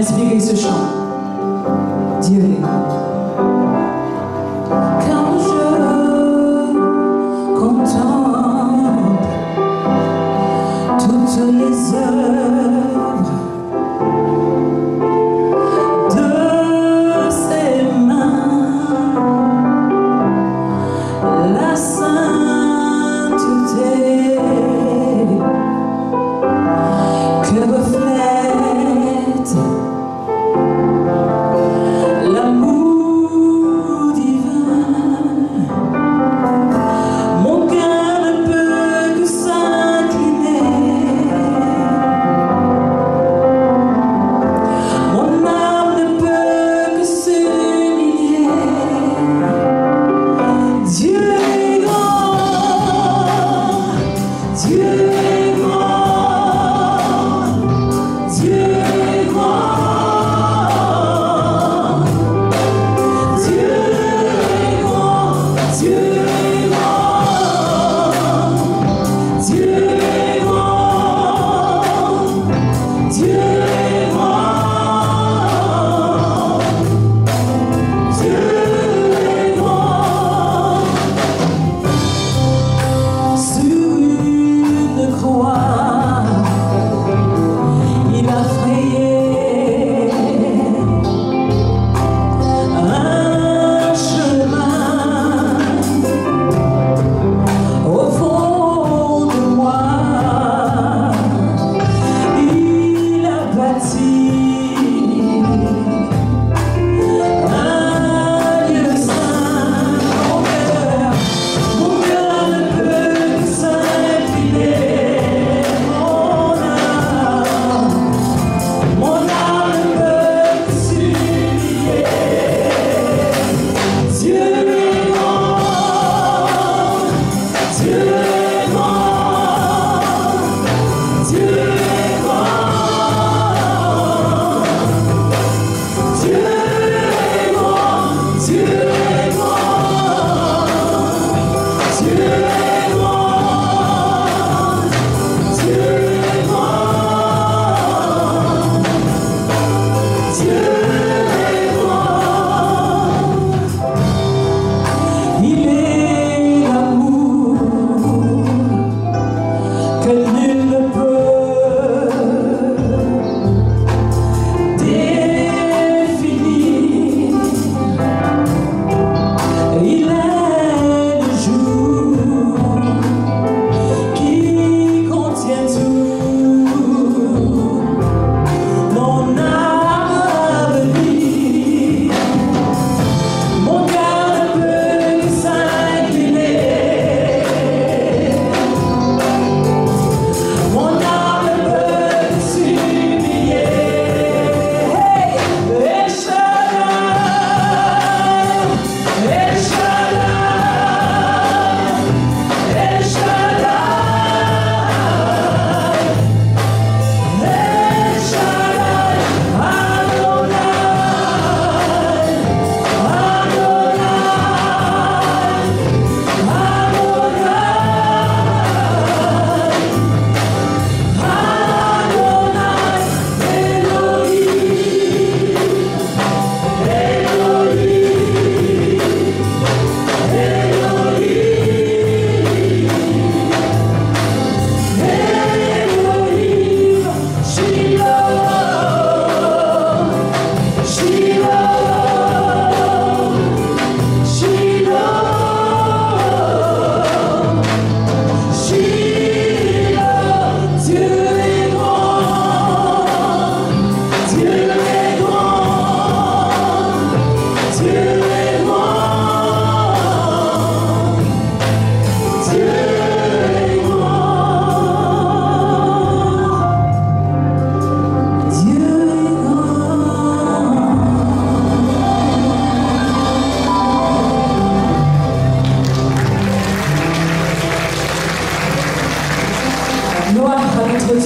inspiré ce chant. Dieu est quand je contemple toutes les œuvres de ses mains, la sainteté que reflète l'amour divin, mon cœur ne peut que s'incliner, mon âme ne peut que s'humilier. Dieu est grand, Dieu est grand, Dieu est grand.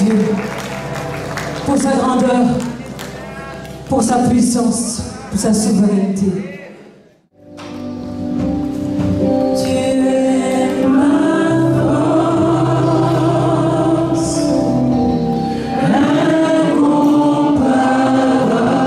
Dieu, pour sa grandeur, pour sa puissance, pour sa souveraineté. Incomparable.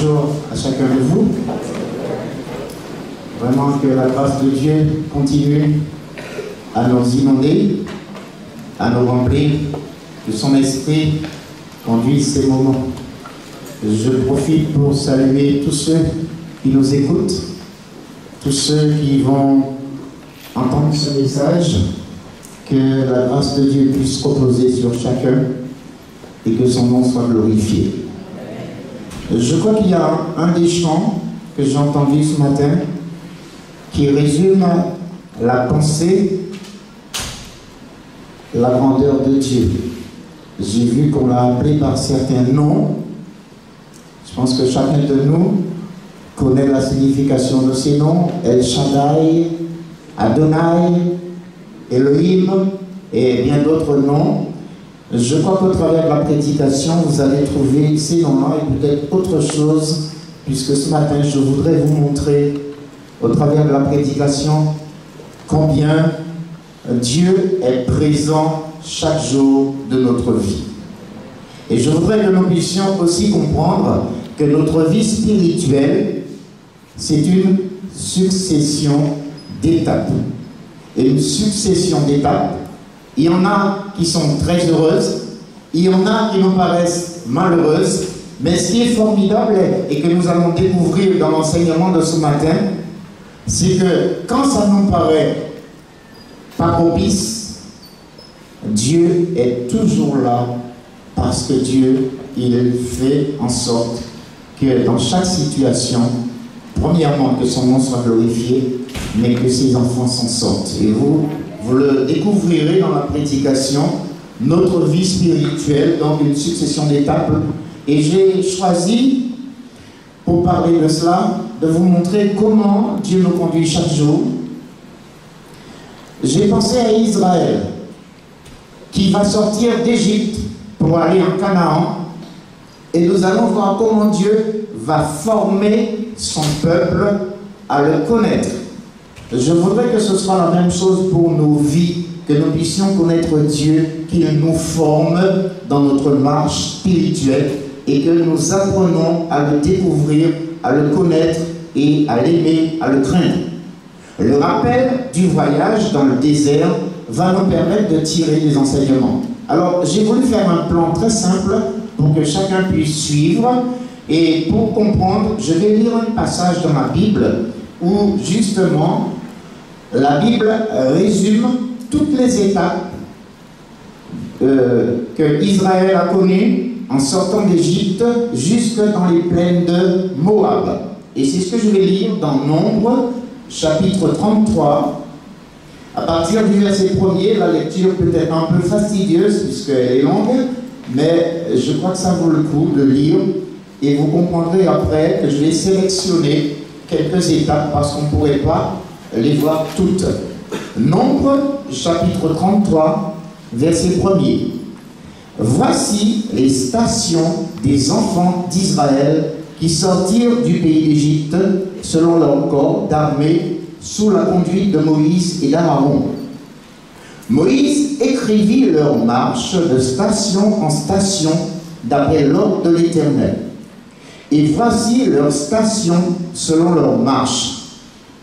bonjour à chacun de vous. Vraiment que la grâce de Dieu continue à nous inonder, à nous remplir de son esprit, conduire ces moments. Je profite pour saluer tous ceux qui nous écoutent, tous ceux qui vont entendre ce message, que la grâce de Dieu puisse reposer sur chacun et que son nom soit glorifié. Je crois qu'il y a un des chants que j'ai entendu ce matin qui résume la pensée, la grandeur de Dieu. J'ai vu qu'on l'a appelé par certains noms. Je pense que chacun de nous connaît la signification de ces noms. El Shaddai, Adonai, Elohim et bien d'autres noms. Je crois qu'au travers de la prédication, vous allez trouver ces noms-là et peut-être autre chose, puisque ce matin, je voudrais vous montrer, au travers de la prédication, combien Dieu est présent chaque jour de notre vie. Et je voudrais que nous puissions aussi comprendre que notre vie spirituelle, c'est une succession d'étapes. Et une succession d'étapes, il y en a qui sont très heureuses, il y en a qui nous paraissent malheureuses, mais ce qui est formidable et que nous allons découvrir dans l'enseignement de ce matin, c'est que quand ça nous paraît pas propice, Dieu est toujours là parce que Dieu, il fait en sorte que dans chaque situation, premièrement, que son nom soit glorifié, mais que ses enfants s'en sortent. Et vous le découvrirez dans la prédication, notre vie spirituelle, donc une succession d'étapes. Et j'ai choisi, pour parler de cela, de vous montrer comment Dieu nous conduit chaque jour. J'ai pensé à Israël, qui va sortir d'Égypte pour aller en Canaan. Et nous allons voir comment Dieu va former son peuple à le connaître. Je voudrais que ce soit la même chose pour nos vies, que nous puissions connaître Dieu, qu'il nous forme dans notre marche spirituelle et que nous apprenons à le découvrir, à le connaître et à l'aimer, à le craindre. Le rappel du voyage dans le désert va nous permettre de tirer des enseignements. Alors, j'ai voulu faire un plan très simple pour que chacun puisse suivre. Et pour comprendre, je vais lire un passage dans ma Bible où, justement, la Bible résume toutes les étapes que Israël a connues en sortant d'Égypte jusque dans les plaines de Moab. Et c'est ce que je vais lire dans Nombre, chapitre 33. À partir du verset 1er, la lecture peut être un peu fastidieuse puisqu'elle est longue, mais je crois que ça vaut le coup de lire. Et vous comprendrez après que je vais sélectionner quelques étapes parce qu'on ne pourrait pas les voir toutes. Nombre, chapitre 33, verset 1er. Voici les stations des enfants d'Israël qui sortirent du pays d'Égypte selon leur corps d'armée sous la conduite de Moïse et d'Aaron. Moïse écrivit leur marche de station en station d'après l'ordre de l'Éternel. Et voici leurs stations selon leur marche.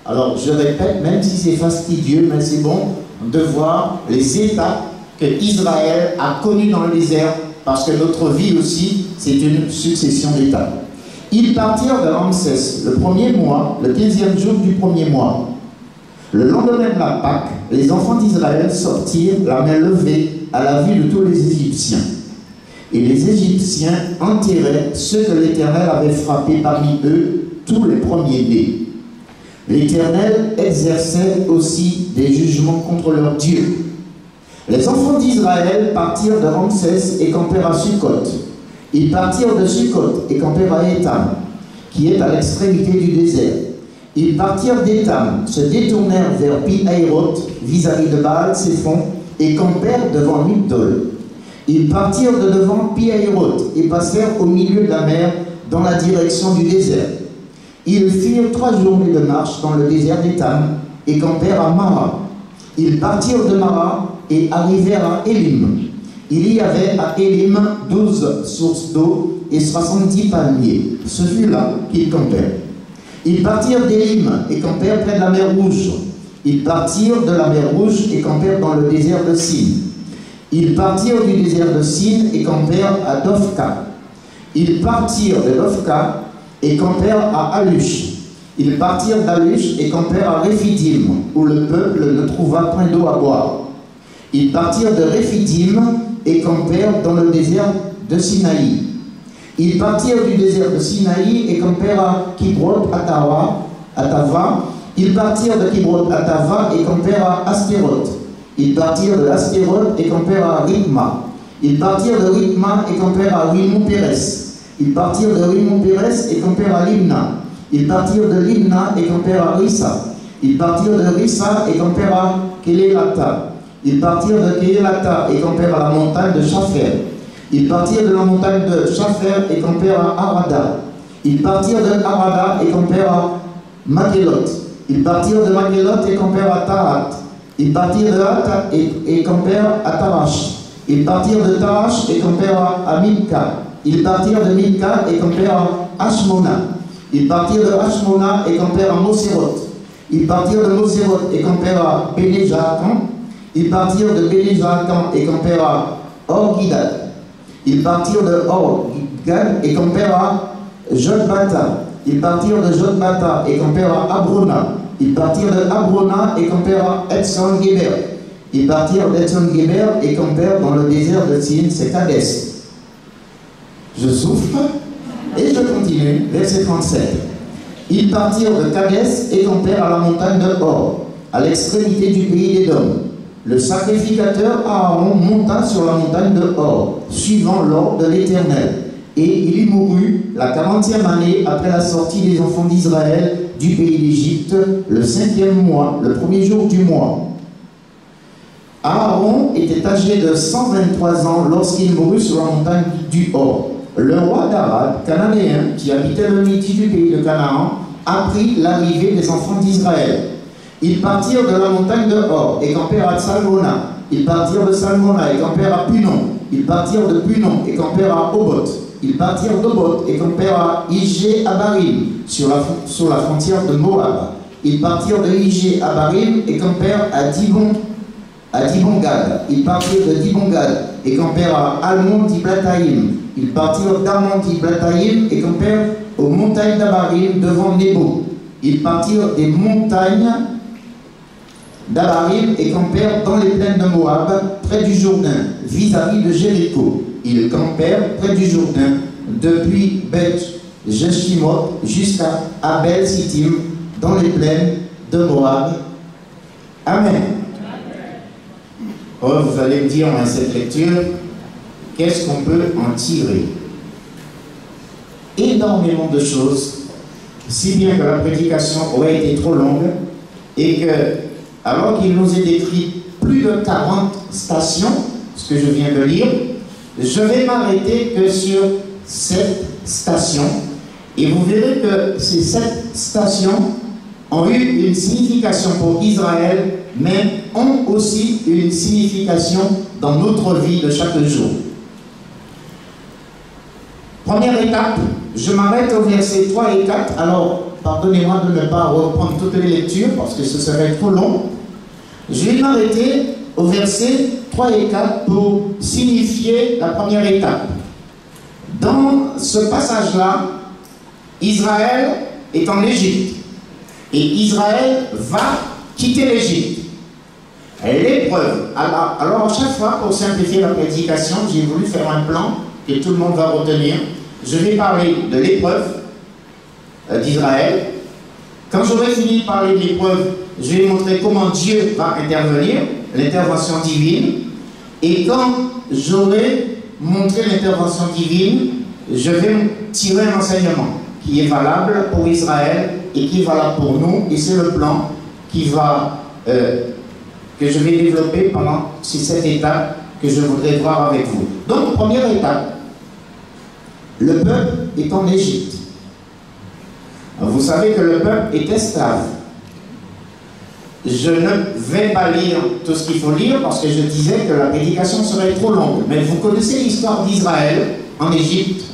Alors, je répète, même si c'est fastidieux, mais c'est bon de voir les étapes que Israël a connues dans le désert, parce que notre vie aussi, c'est une succession d'étapes. Ils partirent de Ramsès le premier mois, le 15e jour du premier mois. Le lendemain de la Pâque, les enfants d'Israël sortirent la main levée à la vue de tous les Égyptiens. Et les Égyptiens enterraient ceux que l'Éternel avait frappés parmi eux, tous les premiers-nés. L'Éternel exerçait aussi des jugements contre leur Dieu. Les enfants d'Israël partirent de Ramsès et campèrent à Sukkot. Ils partirent de Sukkot et campèrent à Étam, qui est à l'extrémité du désert. Ils partirent d'Étam, se détournèrent vers Pi-Hahiroth, vis-à-vis de Baal-Séphon, et campèrent devant Migdol. Ils partirent de devant Pi-Hahiroth et passèrent au milieu de la mer dans la direction du désert. Ils firent 3 journées de marche dans le désert d'Étam et campèrent à Mara. Ils partirent de Mara et arrivèrent à Élim. Il y avait à Élim 12 sources d'eau et 70 palmiers. Ce fut là qu'ils campèrent. Ils partirent d'Élim et campèrent près de la mer Rouge. Ils partirent de la mer Rouge et campèrent dans le désert de Sin. Ils partirent du désert de Sin et campèrent à Dofka. Ils partirent de Dofka et campèrent à Alush. Ils partirent d'Alush et campèrent à Réphidim, où le peuple ne trouva point d'eau à boire. Ils partirent de Réphidim et campèrent dans le désert de Sinaï. Ils partirent du désert de Sinaï et campèrent à Kibroth Atava. Ils partirent de Kibroth Atava et campèrent à Astéroth. Ils partirent de Astéroth et campèrent à Ritma. Ils partirent de Ritma et campèrent à Rimon-Pérès. Ils partirent de Rimon-Pérès et campèrent à Limna. Ils partirent de Limna et campèrent à Rissa. Ils partirent de Rissa et campèrent à Kélélata. Ils partirent de Kélélata et campèrent à la montagne de Shapher. Ils partirent de la montagne de Shapher et campèrent à Arada. Ils partirent de Arada et campèrent à Makélot. Ils partirent de Makélot et campèrent à Tahat. Ils partirent de Tahat et campèrent à Tarash. Ils partirent de Tarash et campèrent à Mika. Ils partirent de Mika et campèrent à Ashmona. Ils partirent de Ashmona et campèrent à Moseroth. Ils partirent de Moseroth et campèrent à Béné-Jaakan. Ils partirent de Béné-Jaakan et campèrent à Or-Gidad. Ils partirent de Or-Gidad et campèrent à Jotbata. Ils partirent de Jotbata et campèrent à Abrona. Ils partirent de Abrona et campèrent à Etson-Geber. Ils partirent d'Etson-Geber et campèrent dans le désert de Sin, c'est Kadès. Je souffle et je continue, verset 37. Ils partirent de Kadès et campèrent à la montagne de Hor, à l'extrémité du pays d'Édom. Le sacrificateur Aaron monta sur la montagne de Hor, suivant l'ordre de l'Éternel. Et il y mourut la 40e année après la sortie des enfants d'Israël du pays d'Égypte, le 5e mois, le premier jour du mois. Aaron était âgé de 123 ans lorsqu'il mourut sur la montagne du Hor. Le roi d'Arad, cananéen, qui habitait le midi du pays de Canaan, apprit l'arrivée des enfants d'Israël. Ils partirent de la montagne de Hor et campèrent à Salmona. Ils partirent de Salmona et campèrent à Punon. Ils partirent de Punon et campèrent à Oboth. Ils partirent d'Oboth et campèrent à Ijé-Abarim, sur la frontière de Moab. Ils partirent de Ijé-Abarim et campèrent à Dibongad. Ils partirent de Dibongad et campèrent à Almon-Diblathaïm. Ils partirent d'Almon-Diblathaïm et campèrent aux montagnes d'Abarim devant Nebo. Ils partirent des montagnes d'Abarim et campèrent dans les plaines de Moab, près du Jourdain, vis-à-vis de Jéricho. Ils campèrent près du Jourdain, depuis Beth-Jeshimoth jusqu'à Abel-Sittim, dans les plaines de Moab. Amen. Oh, vous allez me dire dans cette lecture, qu'est-ce qu'on peut en tirer? Énormément de choses, si bien que la prédication aurait été trop longue et que, alors qu'il nous est décrit plus de 40 stations, ce que je viens de lire, je vais m'arrêter que sur 7 stations et vous verrez que ces 7 stations ont eu une signification pour Israël, mais ont aussi une signification dans notre vie de chaque jour. Première étape, je m'arrête au verset 3 et 4. Alors, pardonnez-moi de ne pas reprendre toutes les lectures parce que ce serait trop long. Je vais m'arrêter au verset 3 et 4 pour signifier la première étape. Dans ce passage-là, Israël est en Égypte et Israël va quitter l'Égypte. L'épreuve. Alors, à chaque fois, pour simplifier la prédication, j'ai voulu faire un plan que tout le monde va retenir. Je vais parler de l'épreuve d'Israël. Quand j'aurai fini de parler de l'épreuve, je vais montrer comment Dieu va intervenir, l'intervention divine. Et quand j'aurai montré l'intervention divine, je vais tirer un enseignement qui est valable pour Israël et qui est valable pour nous. Et c'est le plan qui va, que je vais développer pendant ces 7 étapes que je voudrais voir avec vous. Donc, première étape, le peuple est en Égypte. Vous savez que le peuple est esclave. Je ne vais pas lire tout ce qu'il faut lire parce que je disais que la prédication serait trop longue. Mais vous connaissez l'histoire d'Israël en Égypte.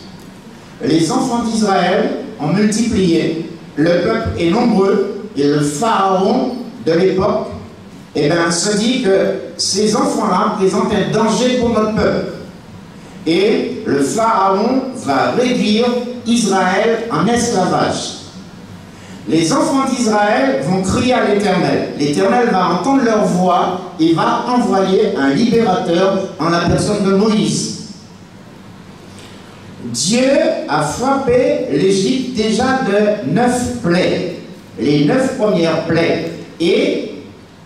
Les enfants d'Israël ont multiplié, le peuple est nombreux et le pharaon de l'époque se dit que ces enfants-là présentent un danger pour notre peuple. Et le pharaon va réduire Israël en esclavage. Les enfants d'Israël vont crier à l'Éternel. L'Éternel va entendre leur voix et va envoyer un libérateur en la personne de Moïse. Dieu a frappé l'Égypte déjà de 9 plaies, les 9 premières plaies. Et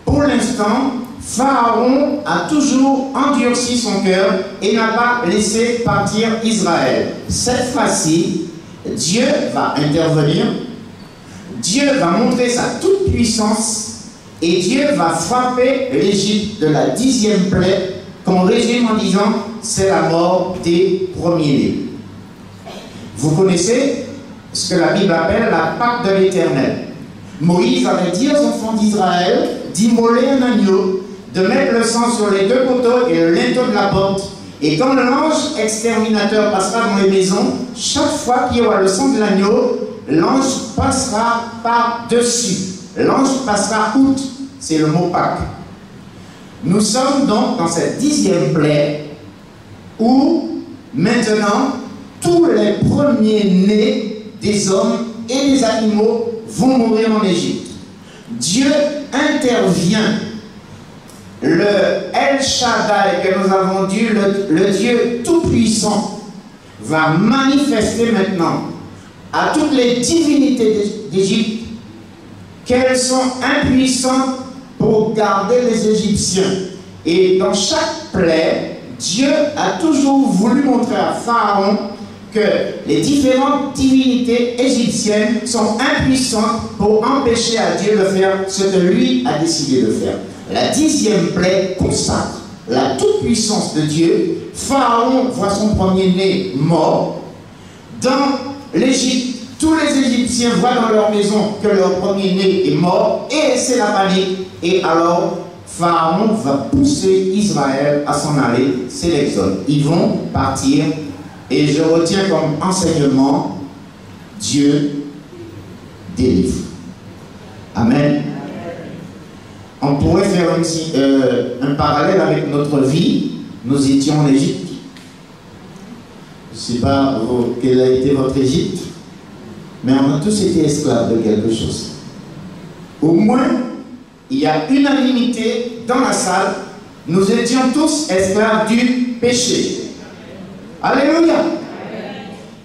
pour l'instant, Pharaon a toujours endurci son cœur et n'a pas laissé partir Israël. Cette fois-ci, Dieu va intervenir. Dieu va montrer sa toute-puissance et Dieu va frapper l'Égypte de la 10e plaie, qu'on résume en disant c'est la mort des premiers-nés. Vous connaissez ce que la Bible appelle la Pâque de l'Éternel. Moïse avait dit aux enfants d'Israël d'immoler un agneau, de mettre le sang sur les 2 poteaux et le linteau de la porte. Et quand l'ange exterminateur passera dans les maisons, chaque fois qu'il y aura le sang de l'agneau, l'ange passera par-dessus. L'ange passera outre. C'est le mot Pâques. Nous sommes donc dans cette 10e plaie où maintenant tous les premiers-nés des hommes et des animaux vont mourir en Égypte. Dieu intervient. Le El Shaddai que nous avons dit, le Dieu tout-puissant, va manifester maintenant à toutes les divinités d'Égypte qu'elles sont impuissantes pour garder les Égyptiens. Et dans chaque plaie, Dieu a toujours voulu montrer à Pharaon que les différentes divinités égyptiennes sont impuissantes pour empêcher à Dieu de faire ce que lui a décidé de faire. La 10e plaie consacre la toute-puissance de Dieu. Pharaon voit son premier-né mort. Dans l'Égypte, tous les Égyptiens voient dans leur maison que leur premier-né est mort et c'est la panique. Et alors, Pharaon va pousser Israël à s'en aller. C'est l'Exode. Ils vont partir. Et je retiens comme enseignement, Dieu délivre. Amen. On pourrait faire un parallèle avec notre vie. Nous étions en Égypte. Je ne sais pas quelle a été votre Égypte, mais on a tous été esclaves de quelque chose. Au moins, il y a unanimité dans la salle. Nous étions tous esclaves du péché. Alléluia.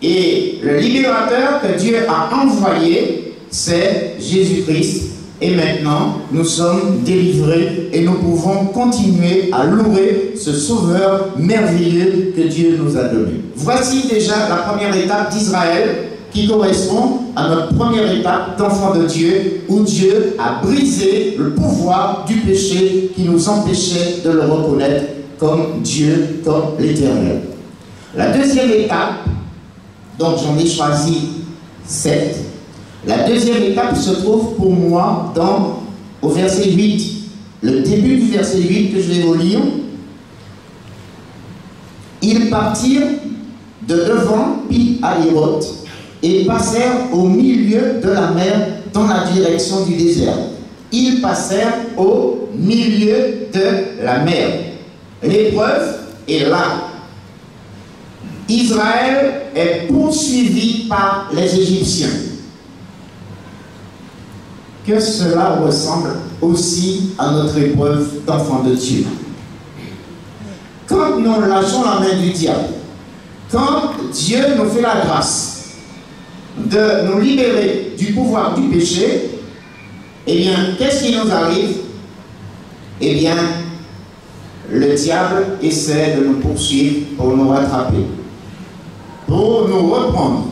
Et le libérateur que Dieu a envoyé, c'est Jésus-Christ. Et maintenant, nous sommes délivrés et nous pouvons continuer à louer ce sauveur merveilleux que Dieu nous a donné. Voici déjà la première étape d'Israël qui correspond à notre première étape d'enfant de Dieu, où Dieu a brisé le pouvoir du péché qui nous empêchait de le reconnaître comme Dieu, comme l'Éternel. La deuxième étape, donc j'en ai choisi 7. La deuxième étape se trouve pour moi au verset 8. Le début du verset 8 que je vais vous lire. Ils partirent de devant Pi-Hahiroth et passèrent au milieu de la mer dans la direction du désert. Ils passèrent au milieu de la mer. L'épreuve est là. Israël est poursuivi par les Égyptiens. Que cela ressemble aussi à notre épreuve d'enfant de Dieu. Quand nous lâchons la main du diable, quand Dieu nous fait la grâce de nous libérer du pouvoir du péché, eh bien, qu'est-ce qui nous arrive? Eh bien, le diable essaie de nous poursuivre pour nous rattraper, pour nous reprendre,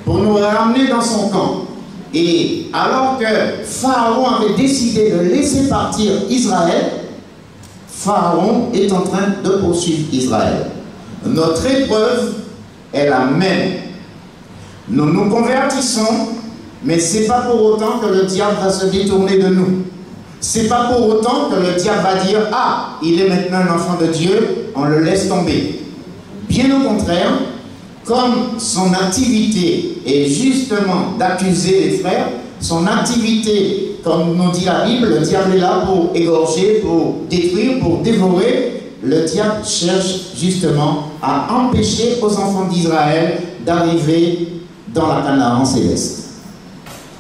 pour nous ramener dans son camp. Et alors que Pharaon avait décidé de laisser partir Israël, Pharaon est en train de poursuivre Israël. Notre épreuve est la même. Nous nous convertissons, mais ce n'est pas pour autant que le diable va se détourner de nous. c'est pas pour autant que le diable va dire « Ah, il est maintenant un enfant de Dieu, on le laisse tomber ». Bien au contraire, comme son activité est justement d'accuser les frères, son activité, comme nous dit la Bible, le diable est là pour égorger, pour détruire, pour dévorer. Le diable cherche justement à empêcher aux enfants d'Israël d'arriver dans la Canaan céleste.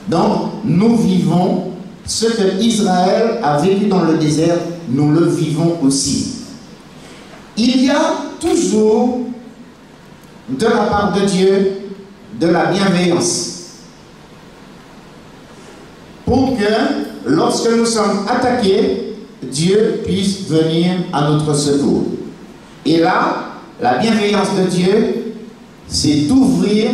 Donc, nous vivons ce que Israël a vécu dans le désert, nous le vivons aussi. Il y a toujours, de la part de Dieu, de la bienveillance. Pour que, lorsque nous sommes attaqués, Dieu puisse venir à notre secours. Et là, la bienveillance de Dieu, c'est d'ouvrir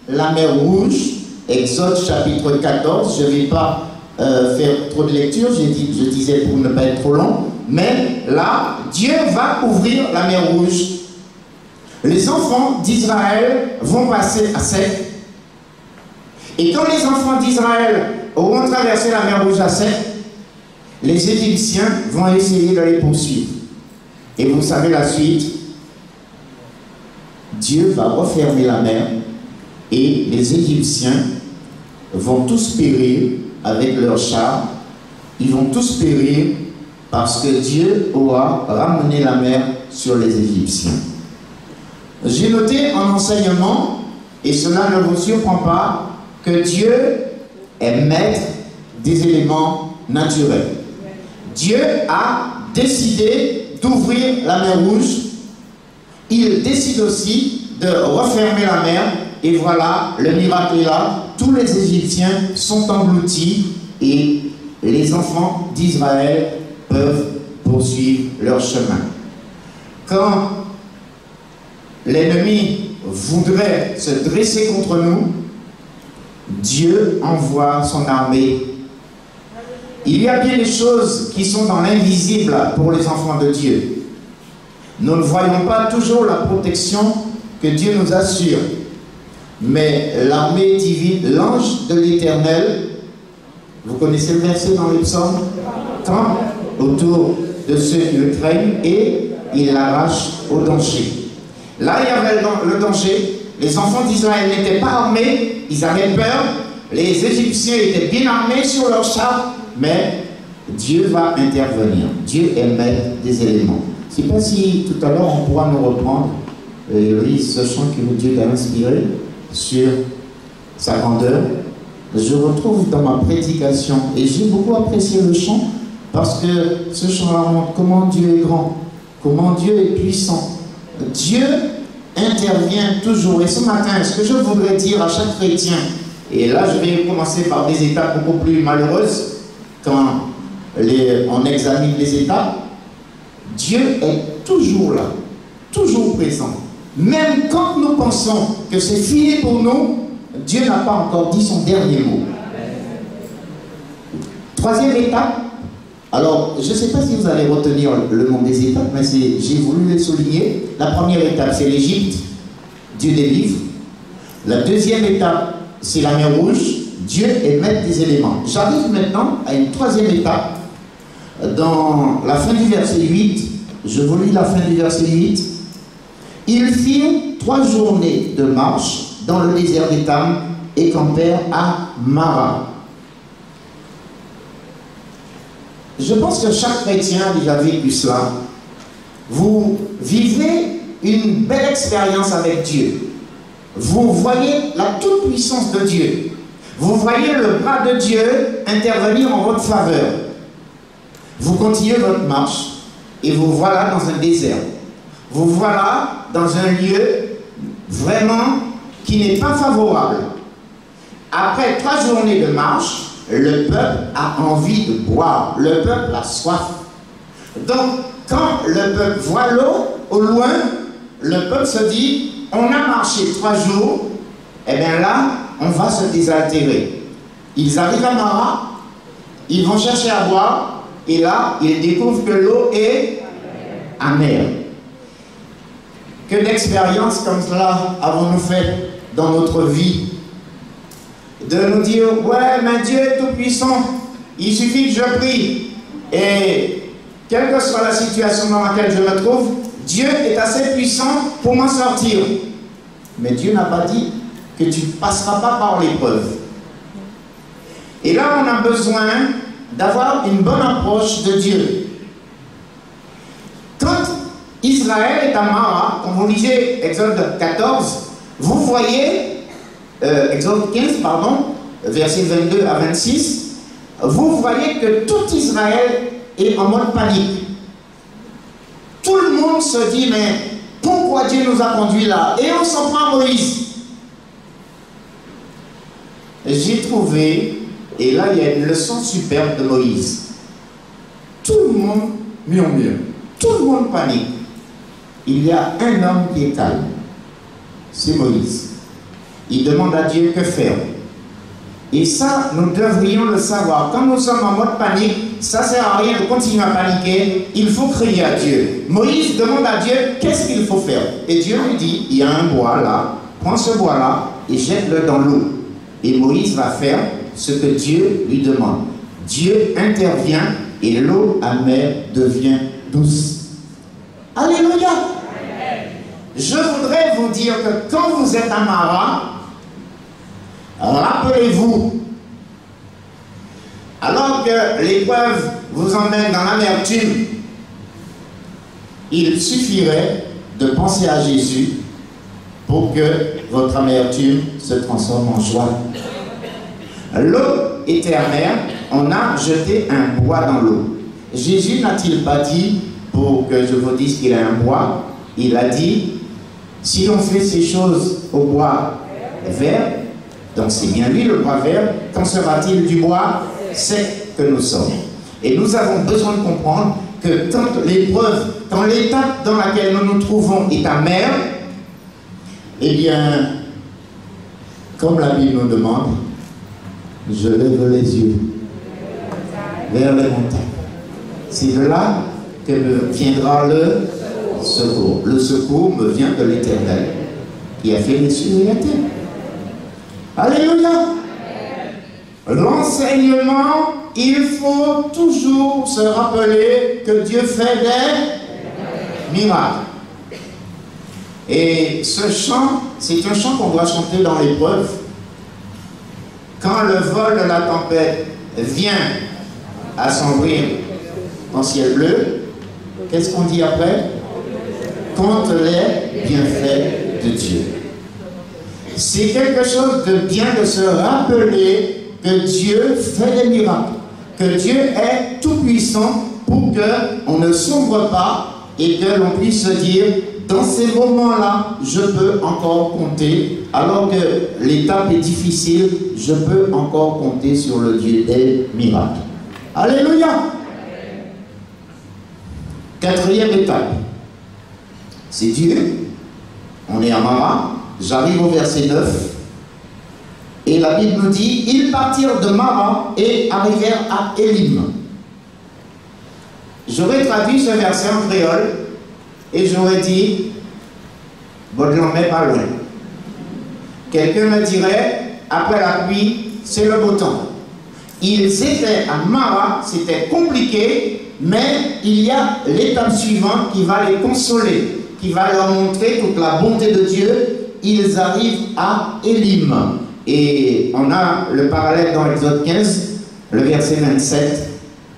la mer Rouge. Exode chapitre 14, je ne vais pas faire trop de lecture, je disais pour ne pas être trop long, mais là, Dieu va ouvrir la mer Rouge. Les enfants d'Israël vont passer à sec. Et quand les enfants d'Israël auront traversé la mer Rouge à sec, les Égyptiens vont essayer de les poursuivre. Et vous savez la suite. Dieu va refermer la mer et les Égyptiens vont tous périr avec leurs chars. Ils vont tous périr parce que Dieu aura ramené la mer sur les Égyptiens. J'ai noté en enseignement, et cela ne vous surprend pas, que Dieu est maître des éléments naturels. Dieu a décidé d'ouvrir la mer Rouge. Il décide aussi de refermer la mer. Et voilà, le miracle est là. Tous les Égyptiens sont engloutis et les enfants d'Israël peuvent poursuivre leur chemin. Quand l'ennemi voudrait se dresser contre nous, Dieu envoie son armée. Il y a bien des choses qui sont dans l'invisible pour les enfants de Dieu. Nous ne voyons pas toujours la protection que Dieu nous assure. Mais l'armée divine, l'ange de l'Éternel, vous connaissez le verset dans les psaumes, campe autour de ceux qui le craignent et il l'arrache au danger. Là, il y avait le danger. Les enfants d'Israël n'étaient pas armés, ils avaient peur. Les Égyptiens étaient bien armés sur leurs chars, mais Dieu va intervenir. Dieu est maître des éléments. Je ne sais pas si tout à l'heure on pourra nous reprendre ce chant que Dieu t'a inspiré sur sa grandeur. Je retrouve dans ma prédication et j'ai beaucoup apprécié le chant parce que ce chant montre comment Dieu est grand, comment Dieu est puissant. Dieu intervient toujours. Et ce matin, ce que je voudrais dire à chaque chrétien, et là je vais commencer par des étapes beaucoup plus malheureuses quand on examine les étapes. Dieu est toujours là, toujours présent. Même quand nous pensons que c'est fini pour nous, Dieu n'a pas encore dit son dernier mot. Troisième étape. Alors, je ne sais pas si vous allez retenir le nom des étapes, mais j'ai voulu les souligner. La première étape, c'est l'Égypte. Dieu délivre. La deuxième étape, c'est la mer Rouge. Dieu est maître des éléments. J'arrive maintenant à une troisième étape. Dans la fin du verset 8, je vous lis la fin du verset 8. Ils firent 3 journées de marche dans le désert d'Étam et campèrent à Mara. Je pense que chaque chrétien a déjà vécu cela. Vous vivez une belle expérience avec Dieu. Vous voyez la toute-puissance de Dieu. Vous voyez le bras de Dieu intervenir en votre faveur. Vous continuez votre marche et vous voilà dans un désert. Vous voilà dans un lieu vraiment qui n'est pas favorable. Après 3 journées de marche, le peuple a envie de boire. Le peuple a soif. Donc, quand le peuple voit l'eau au loin, le peuple se dit, on a marché 3 jours, et bien là, on va se désaltérer. Ils arrivent à Mara, ils vont chercher à boire, et là, ils découvrent que l'eau est amère. Que d'expériences comme cela avons-nous fait dans notre vie? De nous dire, ouais, mais Dieu est tout puissant, Il suffit que je prie et quelle que soit la situation dans laquelle je me trouve, Dieu est assez puissant pour m'en sortir. Mais Dieu n'a pas dit que tu ne passeras pas par l'épreuve. Et là, on a besoin d'avoir une bonne approche de Dieu. Quand Israël est à Mara, quand vous lisez Exode 14, vous voyez, Exode 15, pardon, versets 22 à 26, vous voyez que tout Israël est en mode panique. Tout le monde se dit, mais pourquoi Dieu nous a conduits là? Et on s'en prend à Moïse. J'ai trouvé, et là il y a une leçon superbe de Moïse. Tout le monde murmure, tout le monde panique. Il y a un homme qui est calme, c'est Moïse. Il demande à Dieu que faire. Et ça, nous devrions le savoir. Quand nous sommes en mode panique, ça ne sert à rien de continuer à paniquer. Il faut crier à Dieu. Moïse demande à Dieu qu'est-ce qu'il faut faire. Et Dieu lui dit, il y a un bois là, prends ce bois là et jette-le dans l'eau. Et Moïse va faire ce que Dieu lui demande. Dieu intervient et l'eau amère devient douce. Alléluia! Je voudrais vous dire que quand vous êtes à Mara, rappelez-vous, alors que l'épreuve vous emmène dans l'amertume, il suffirait de penser à Jésus pour que votre amertume se transforme en joie. L'eau était amère, on a jeté un bois dans l'eau. Jésus n'a-t-il pas dit, pour que je vous dise qu'il a un bois, il a dit, si l'on fait ces choses au bois vert, donc c'est bien lui le bois vert, qu'en sera-t-il du bois sec que nous sommes? Et nous avons besoin de comprendre que quand l'épreuve, quand l'étape dans laquelle nous nous trouvons est amère, eh bien, comme la Bible nous demande, je lève les yeux vers les montagnes. C'est de là que me viendra le secours. Le secours me vient de l'Éternel qui a fait les cieux et la terre. Alléluia. L'enseignement, il faut toujours se rappeler que Dieu fait des miracles. Et ce chant, c'est un chant qu'on doit chanter dans l'épreuve. Quand le vol de la tempête vient assombrir en ciel bleu, qu'est-ce qu'on dit après? Compte les bienfaits de Dieu. C'est quelque chose de bien de se rappeler que Dieu fait des miracles, que Dieu est tout puissant pour qu'on ne sombre pas et que l'on puisse se dire, dans ces moments-là, je peux encore compter, alors que l'étape est difficile, je peux encore compter sur le Dieu des miracles. Alléluia! Quatrième étape, c'est Dieu. On est à Mara, j'arrive au verset 9, et la Bible nous dit, ils partirent de Mara et arrivèrent à Élim. J'aurais traduit ce verset en créole, et j'aurais dit, Baudelaire n'est pas loin. Quelqu'un me dirait, après la pluie, c'est le beau temps. Ils étaient à Mara, c'était compliqué, mais il y a l'étape suivante qui va les consoler, qui va leur montrer toute la bonté de Dieu. Ils arrivent à Élim. Et on a le parallèle dans l'Exode 15, le verset 27.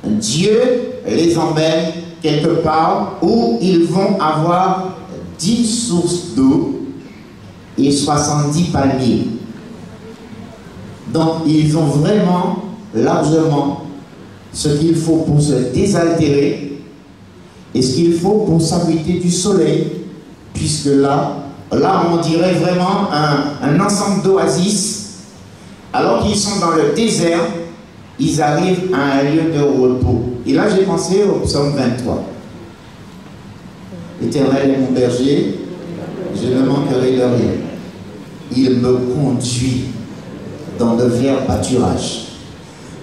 Dieu les emmène quelque part où ils vont avoir 10 sources d'eau et 70 palmiers. Donc ils ont vraiment largement ce qu'il faut pour se désaltérer et ce qu'il faut pour s'abriter du soleil, puisque là on dirait vraiment un ensemble d'oasis. Alors qu'ils sont dans le désert, ils arrivent à un lieu de repos. Et là j'ai pensé au psaume 23. L'Éternel est mon berger, je ne manquerai de rien. Il me conduit dans de verts pâturages.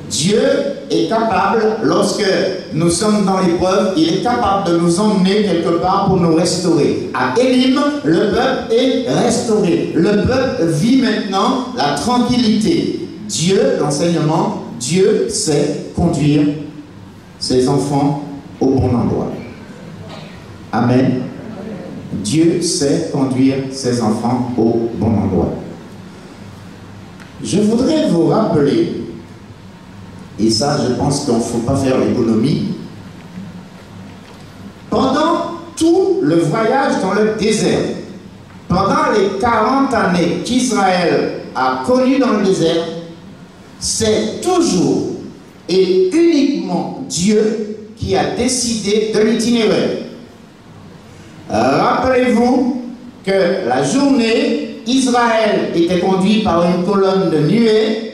Dieu est capable, lorsque nous sommes dans l'épreuve, il est capable de nous emmener quelque part pour nous restaurer. À Élim, le peuple est restauré. Le peuple vit maintenant la tranquillité. Dieu, l'enseignement, Dieu sait conduire ses enfants au bon endroit. Amen. Dieu sait conduire ses enfants au bon endroit. Je voudrais vous rappeler, et ça je pense qu'il ne faut pas faire l'économie, pendant tout le voyage dans le désert, pendant les 40 années qu'Israël a connues dans le désert, c'est toujours et uniquement Dieu qui a décidé de l'itinéraire. Rappelez-vous que la journée, Israël était conduit par une colonne de nuée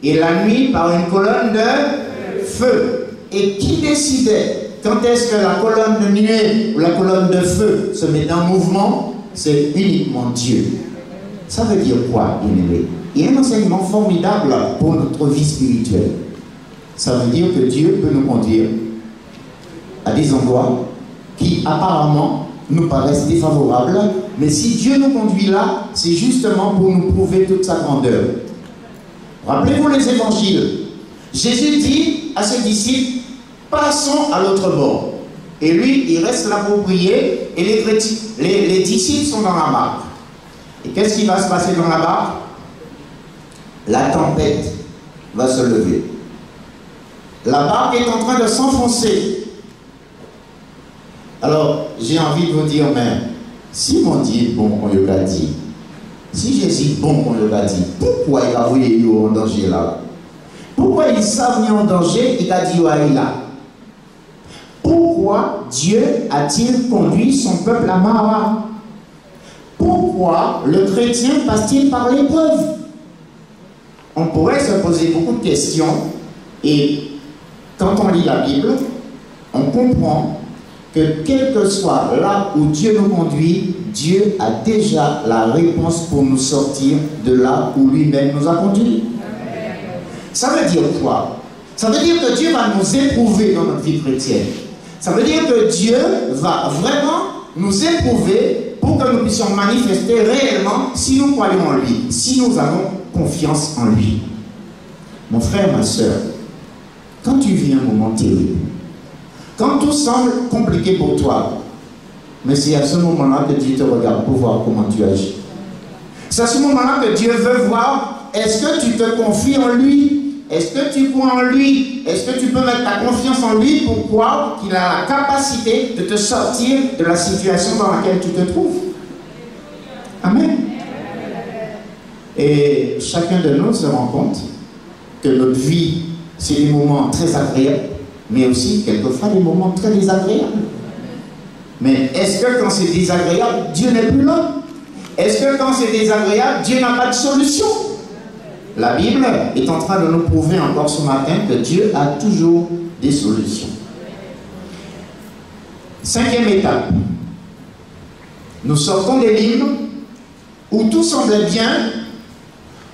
et la nuit par une colonne de feu. Et qui décidait quand est-ce que la colonne de nuée ou la colonne de feu se met en mouvement? C'est uniquement Dieu. Ça veut dire quoi, bien-aimé? Il y a un enseignement formidable pour notre vie spirituelle. Ça veut dire que Dieu peut nous conduire à des endroits qui apparemment nous paraissent défavorables, mais si Dieu nous conduit là, c'est justement pour nous prouver toute sa grandeur. Rappelez-vous les évangiles. Jésus dit à ses disciples, passons à l'autre bord. Et lui, il reste là pour prier, et les disciples sont dans la barque. Et qu'est-ce qui va se passer dans la barque? La tempête va se lever. La barque est en train de s'enfoncer. Alors, j'ai envie de vous dire, mais si mon Dieu est bon, on lui a dit, si Jésus est bon, on lui a dit, pourquoi il a voulu en danger là? Pourquoi il s'est mis en danger, il a dit, ouais, là? Pourquoi Dieu a-t-il conduit son peuple à Mara? Pourquoi le chrétien passe-t-il par l'épreuve? On pourrait se poser beaucoup de questions, et quand on lit la Bible, on comprend que quel que soit là où Dieu nous conduit, Dieu a déjà la réponse pour nous sortir de là où lui-même nous a conduits. Ça veut dire quoi? Ça veut dire que Dieu va nous éprouver dans notre vie chrétienne. Ça veut dire que Dieu va vraiment nous éprouver pour que nous puissions manifester réellement si nous croyons en lui, si nous avons confiance en lui. Mon frère, ma soeur, quand tu vis un moment terrible, quand tout semble compliqué pour toi, mais c'est à ce moment-là que Dieu te regarde pour voir comment tu agis. C'est à ce moment-là que Dieu veut voir, est-ce que tu te confies en lui? Est-ce que tu crois en lui? Est-ce que tu peux mettre ta confiance en lui pour croire qu'il a la capacité de te sortir de la situation dans laquelle tu te trouves? Amen. Et chacun de nous se rend compte que notre vie, c'est des moments très agréables, mais aussi quelquefois des moments très désagréables. Mais est-ce que quand c'est désagréable, Dieu n'est plus là? Est-ce que quand c'est désagréable, Dieu n'a pas de solution? La Bible est en train de nous prouver encore ce matin que Dieu a toujours des solutions. 5e étape. Nous sortons des lignes où tout semblait bien.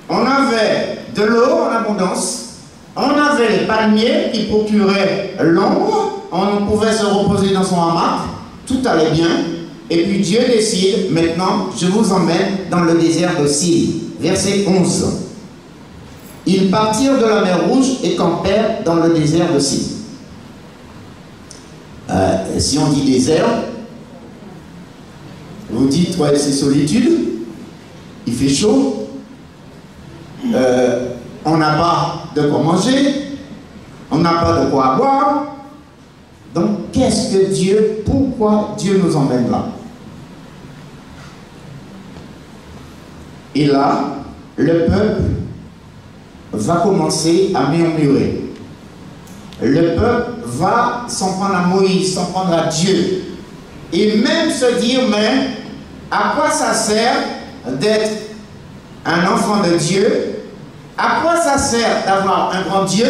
On avait de l'eau en abondance. On avait les palmiers qui procuraient l'ombre. On pouvait se reposer dans son hamac. Tout allait bien. Et puis Dieu décide, maintenant, je vous emmène dans le désert de Sin. Verset 11. Ils partirent de la mer Rouge et campèrent dans le désert de Sin. Si on dit désert, vous dites, ouais, c'est solitude, il fait chaud, on n'a pas de quoi manger, on n'a pas de quoi boire. Donc, qu'est-ce que Dieu, pourquoi Dieu nous emmène là? Et là, le peuple va commencer à murmurer. Le peuple va s'en prendre à Moïse, s'en prendre à Dieu. Et même se dire, mais à quoi ça sert d'être un enfant de Dieu? À quoi ça sert d'avoir un grand Dieu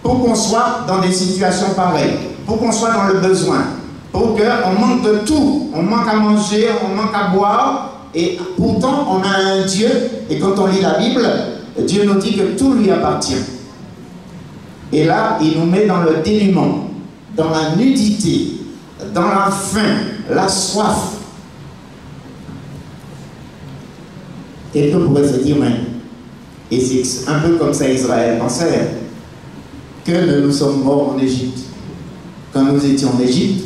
pour qu'on soit dans des situations pareilles, pour qu'on soit dans le besoin, pour qu'on manque de tout, on manque à manger, on manque à boire, et pourtant on a un Dieu, et quand on lit la Bible, Dieu nous dit que tout lui appartient. Et là, il nous met dans le dénuement, dans la nudité, dans la faim, la soif. Quelqu'un pourrait se dire, mais Et c'est un peu comme ça Israël pensait, que nous sommes morts en Égypte. Quand nous étions en Égypte,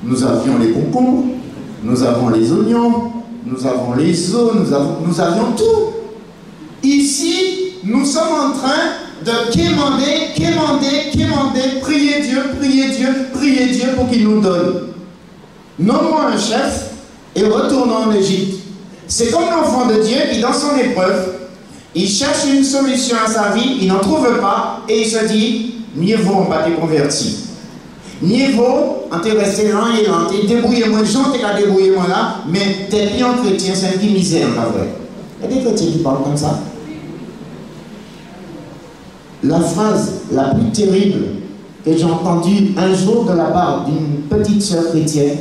nous avions les concombres, nous avons les oignons, nous avons les os, nous avions tout. Ici, nous sommes en train de quémander, prier Dieu pour qu'il nous donne. Nomme-moi un chef et retournons en Égypte. C'est comme l'enfant de Dieu qui, dans son épreuve, il cherche une solution à sa vie, il n'en trouve pas et il se dit, mieux vaut en pas te convertir. Mieux vaut en te rester lent et lent, te débrouiller moi, j'en t'ai qu'à débrouiller moi là, mais t'es bien chrétien, c'est une misère, pas vrai. Il y a des chrétiens qui parlent comme ça. La phrase la plus terrible que j'ai entendue un jour de la part d'une petite sœur chrétienne,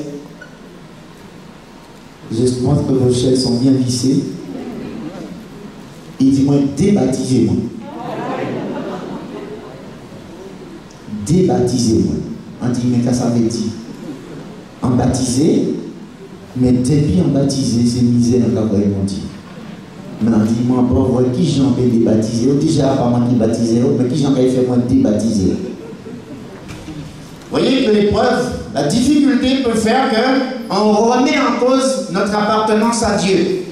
je pense que vos chaises sont bien vissées, il dit, moi, débaptisez-moi. Débaptisez-moi. On dit, mais qu'est-ce que ça veut dire? En baptisé, mais depuis en baptisé, c'est misère, là, vraiment dit. Mais on dit, moi, pauvre, qui j'en vais débaptiser? Déjà, pas moi qui baptiser, mais qui j'en vais faire moi débaptiser? Vous voyez que l'épreuve, la difficulté peut faire qu'on remet en cause notre appartenance à Dieu.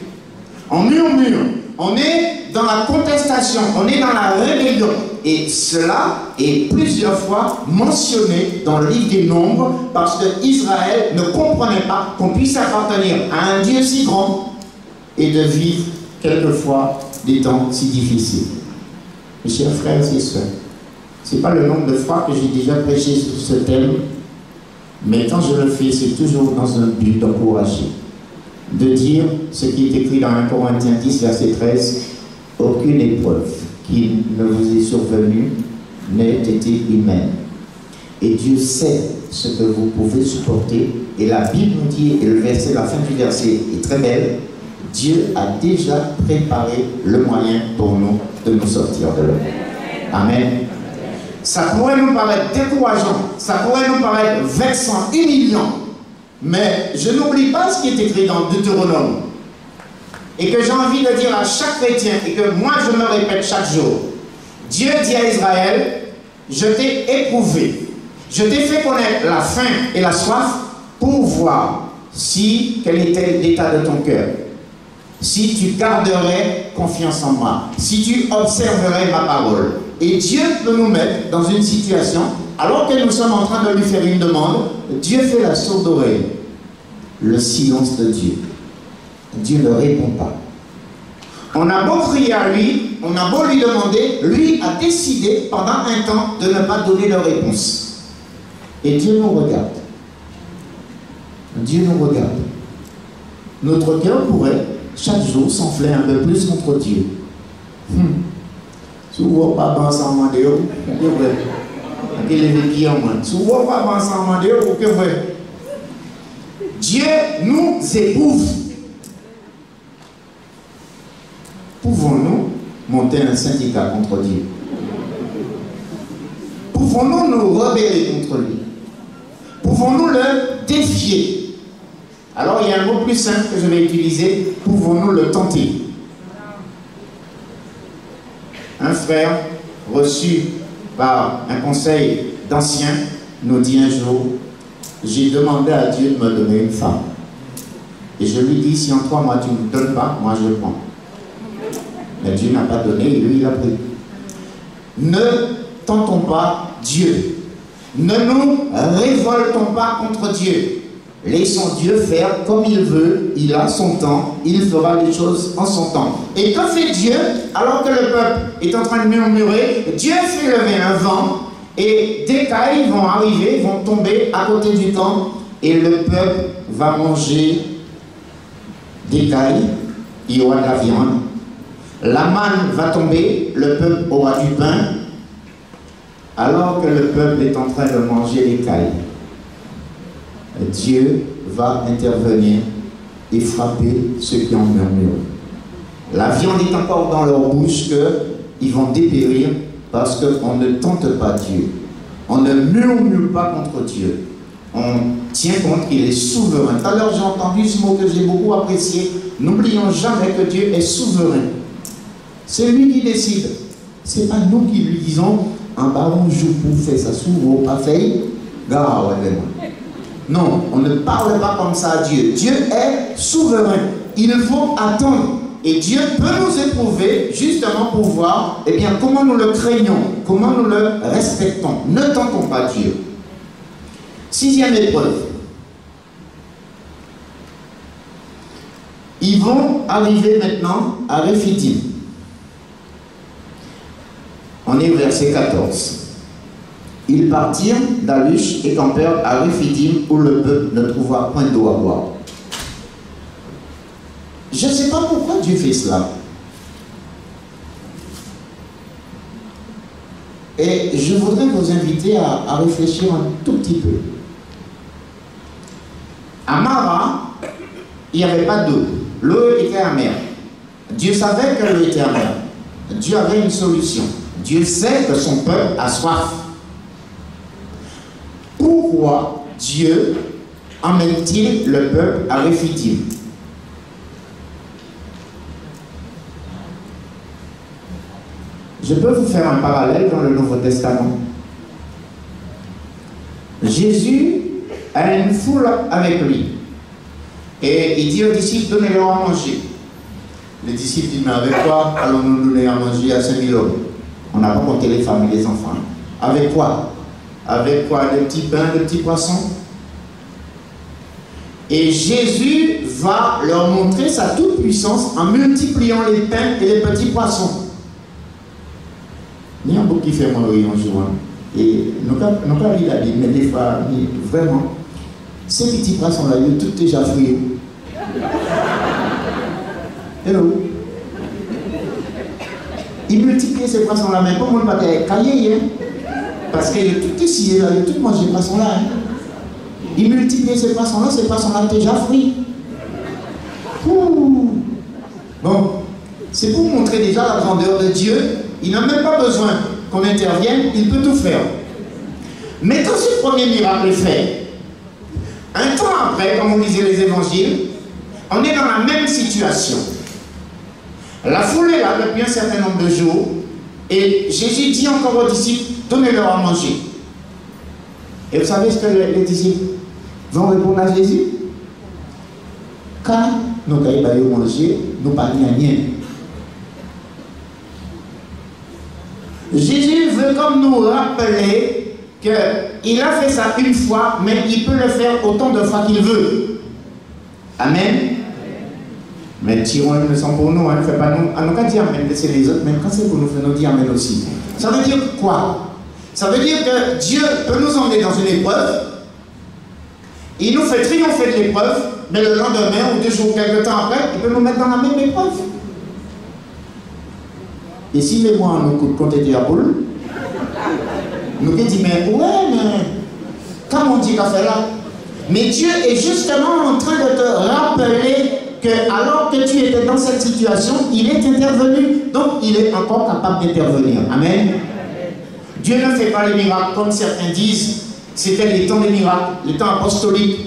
On murmure, on est dans la contestation, on est dans la rébellion. Et cela est plusieurs fois mentionné dans le livre des Nombres parce que Israël ne comprenait pas qu'on puisse appartenir à un Dieu si grand et de vivre quelquefois des temps si difficiles. Mes chers frères et sœurs, ce n'est pas le nombre de fois que j'ai déjà prêché sur ce thème, mais quand je le fais, c'est toujours dans un but d'encourager, de dire ce qui est écrit dans 1 Corinthiens 10, verset 13, « Aucune épreuve qui ne vous est survenue n'ait été humaine. Et Dieu sait ce que vous pouvez supporter. » Et la Bible nous dit, et la fin du verset est très belle, Dieu a déjà préparé le moyen pour nous de nous sortir de l'eau. Amen. Ça pourrait nous paraître décourageant, ça pourrait nous paraître vexant, humiliant, mais je n'oublie pas ce qui est écrit dans Deutéronome. Et que j'ai envie de dire à chaque chrétien, et que moi je me répète chaque jour, Dieu dit à Israël, je t'ai éprouvé, je t'ai fait connaître la faim et la soif pour voir quel était l'état de ton cœur. Si tu garderais confiance en moi, si tu observerais ma parole. Et Dieu peut nous mettre dans une situation, alors que nous sommes en train de lui faire une demande, Dieu fait la sourde oreille, le silence de Dieu. Dieu ne répond pas. On a beau crier à lui, on a beau lui demander, lui a décidé pendant un temps de ne pas donner de réponse. Et Dieu nous regarde. Dieu nous regarde. Notre cœur pourrait chaque jour s'enfler un peu plus contre Dieu. Souvent pas ensemble de eux, que vrai. Quel est le pied en moi? Souvent pas ensemble de eux, que vrai. Dieu nous éprouve. Pouvons-nous monter un syndicat contre Dieu? Pouvons-nous nous rebeller contre lui? Pouvons-nous le défier? Alors il y a un mot plus simple que je vais utiliser. Pouvons-nous le tenter? Un frère reçu par un conseil d'ancien nous dit un jour, j'ai demandé à Dieu de me donner une femme. Et je lui dis, si en 3 mois tu ne me donnes pas, moi je prends. Mais Dieu n'a pas donné et lui il a pris. Ne tentons pas Dieu. Ne nous révoltons pas contre Dieu. Laissons Dieu faire comme il veut, il a son temps, il fera les choses en son temps. Et que fait Dieu alors que le peuple est en train de murmurer? Dieu fait lever un vent et des cailles vont arriver, vont tomber à côté du camp et le peuple va manger des cailles, il y aura de la viande. La manne va tomber, le peuple aura du pain, alors que le peuple est en train de manger les cailles. Dieu va intervenir et frapper ceux qui en murmurent. La viande est encore dans leur bouche qu'ils vont dépérir parce qu'on ne tente pas Dieu. On ne murmure pas contre Dieu. On tient compte qu'il est souverain. Tout à l'heure, j'ai entendu ce mot que j'ai beaucoup apprécié. N'oublions jamais que Dieu est souverain. C'est lui qui décide. Ce n'est pas nous qui lui disons, en bas, on joue pour faire ça, souvent, pas fait. Non, on ne parle pas comme ça à Dieu. Dieu est souverain. Il faut attendre. Et Dieu peut nous éprouver justement pour voir eh bien, comment nous le craignons, comment nous le respectons. Ne tentons pas Dieu. 6e épreuve. Ils vont arriver maintenant à Rephidim. On est au verset 14. Ils partirent d'Alush et campèrent à Rephidim où le peuple ne trouva point d'eau à boire. Je ne sais pas pourquoi Dieu fait cela. Et je voudrais vous inviter à réfléchir un tout petit peu. À Mara, il n'y avait pas d'eau. L'eau était amère. Dieu savait que l'eau était amère. Dieu avait une solution. Dieu sait que son peuple a soif. Pourquoi Dieu emmène-t-il le peuple à Rephidim? Je peux vous faire un parallèle dans le Nouveau Testament. Jésus a une foule avec lui. Et il dit aux disciples, donnez-leur à manger. Les disciples disent, mais avec quoi allons-nous donner à manger à 5000 hommes? On n'a pas compté les femmes et les enfants. Avec quoi? Avec quoi? Des petits pains, des petits poissons? Et Jésus va leur montrer sa toute-puissance en multipliant les pains et les petits poissons. Il y a beaucoup qui fait mon rayon jour. Et nous pas lire la Bible, mais des fois, vraiment, ces petits poissons-là, ils sont tous déjà frits. Hello. Ils multiplient ces poissons-là, mais pas mon bataille cahier, parce qu'ils sont tous ici, là, ils ont tous mangé ces poissons-là. Ils multiplient ces poissons-là déjà frits. Bon, c'est pour montrer déjà la grandeur de Dieu. Il n'a même pas besoin qu'on intervienne, il peut tout faire. Mais quand ce premier miracle est fait, un temps après, comme on lisait les évangiles, on est dans la même situation. La foule est là depuis un certain nombre de jours, et Jésus dit encore aux disciples, donnez-leur à manger. Et vous savez ce que les disciples vont répondre à Jésus? Car nous avons manger, nous ne parlons rien. Jésus veut comme nous rappeler qu'il a fait ça une fois, mais il peut le faire autant de fois qu'il veut. Amen. Mais tirons le leçon pour nous, ne fait pas nous. On n'a qu'à dire amen, laissez les autres, mais quand c'est pour nous, nous dire amen aussi. Ça veut dire quoi? Ça veut dire que Dieu peut nous emmener dans une épreuve, il nous fait triompher de l'épreuve, mais le lendemain ou 2 jours, quelques temps après, il peut nous mettre dans la même épreuve. Et si les mois nous coûtent compter des boules, nous disons, mais ouais, mais quand on dit qu'à faire là, mais Dieu est justement en train de te rappeler que alors que tu étais dans cette situation, il est intervenu, donc il est encore capable d'intervenir. Amen. Dieu ne fait pas les miracles comme certains disent, c'était les temps des miracles, les temps apostoliques.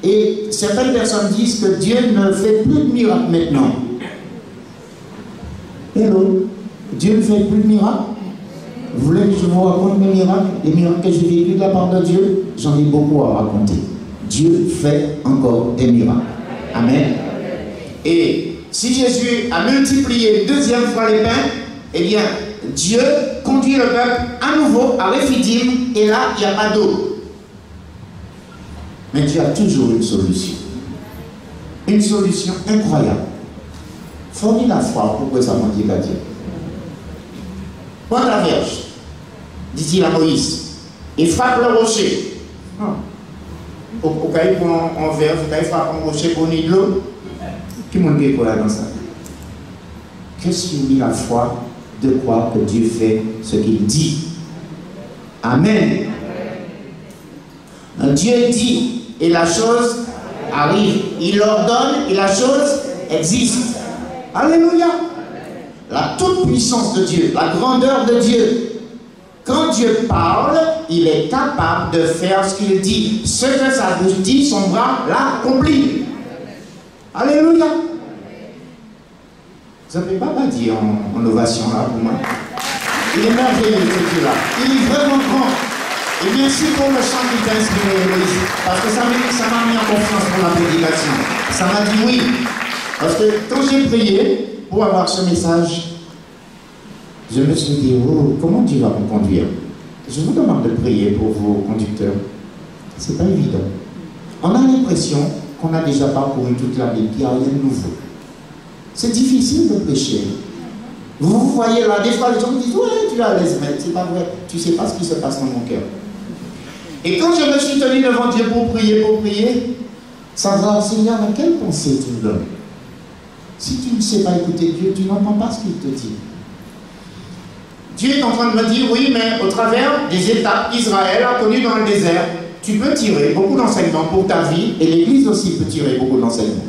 Et certaines personnes disent que Dieu ne fait plus de miracles maintenant. Hello. Dieu ne fait plus de miracles. Vous voulez que je vous raconte mes miracles? Les miracles que j'ai vécus de la part de Dieu, j'en ai beaucoup à raconter. Dieu fait encore des miracles. Amen. Et si Jésus a multiplié une 2e fois les pains, eh bien, Dieu conduit le peuple à nouveau à Rephidim, et là, il n'y a pas d'eau. Mais Dieu a toujours une solution. Une solution incroyable. Fournis la foi, pourquoi ça m'a dit qu'à Dieu? Prends la verge, dit-il à Moïse, et frappe le rocher. Au cas où on verge, au cas où frappe un rocher pour de l'eau, qui m'a dit quoi là dans ça? Qu'est-ce qui dit la foi de croire que Dieu fait ce qu'il dit? Amen. Dieu dit, et la chose arrive. Il ordonne, et la chose existe. Alléluia. La toute-puissance de Dieu, la grandeur de Dieu. Quand Dieu parle, il est capable de faire ce qu'il dit. Ce que sa bouche dit, son bras l'accomplit. Alléluia. Vous n'avez pas dit en ovation là pour moi. Il est merveilleux ce Dieu-là. Il est vraiment grand. Et merci pour le chant qui t'a inspiré, Moïse. Parce que ça m'a mis en confiance pour la prédication. Ça m'a dit oui. Parce que quand j'ai prié pour avoir ce message, je me suis dit, oh, comment Dieu va me conduire? Je vous demande de prier pour vos conducteurs. C'est pas évident. On a l'impression qu'on a déjà parcouru toute la Bible, qu'il n'y a rien de nouveau. C'est difficile de prêcher. Vous voyez là, des fois les gens me disent, ouais, tu es à l'aise, mais c'est pas vrai. Tu ne sais pas ce qui se passe dans mon cœur. Et quand je me suis tenu devant Dieu pour prier, ça va, Seigneur, mais quelle pensée tu me donnes? Si tu ne sais pas écouter Dieu, tu n'entends pas ce qu'il te dit. Dieu est en train de me dire, oui, mais au travers des étapes qu'Israël a connues dans le désert, tu peux tirer beaucoup d'enseignements pour ta vie, et l'Église aussi peut tirer beaucoup d'enseignements.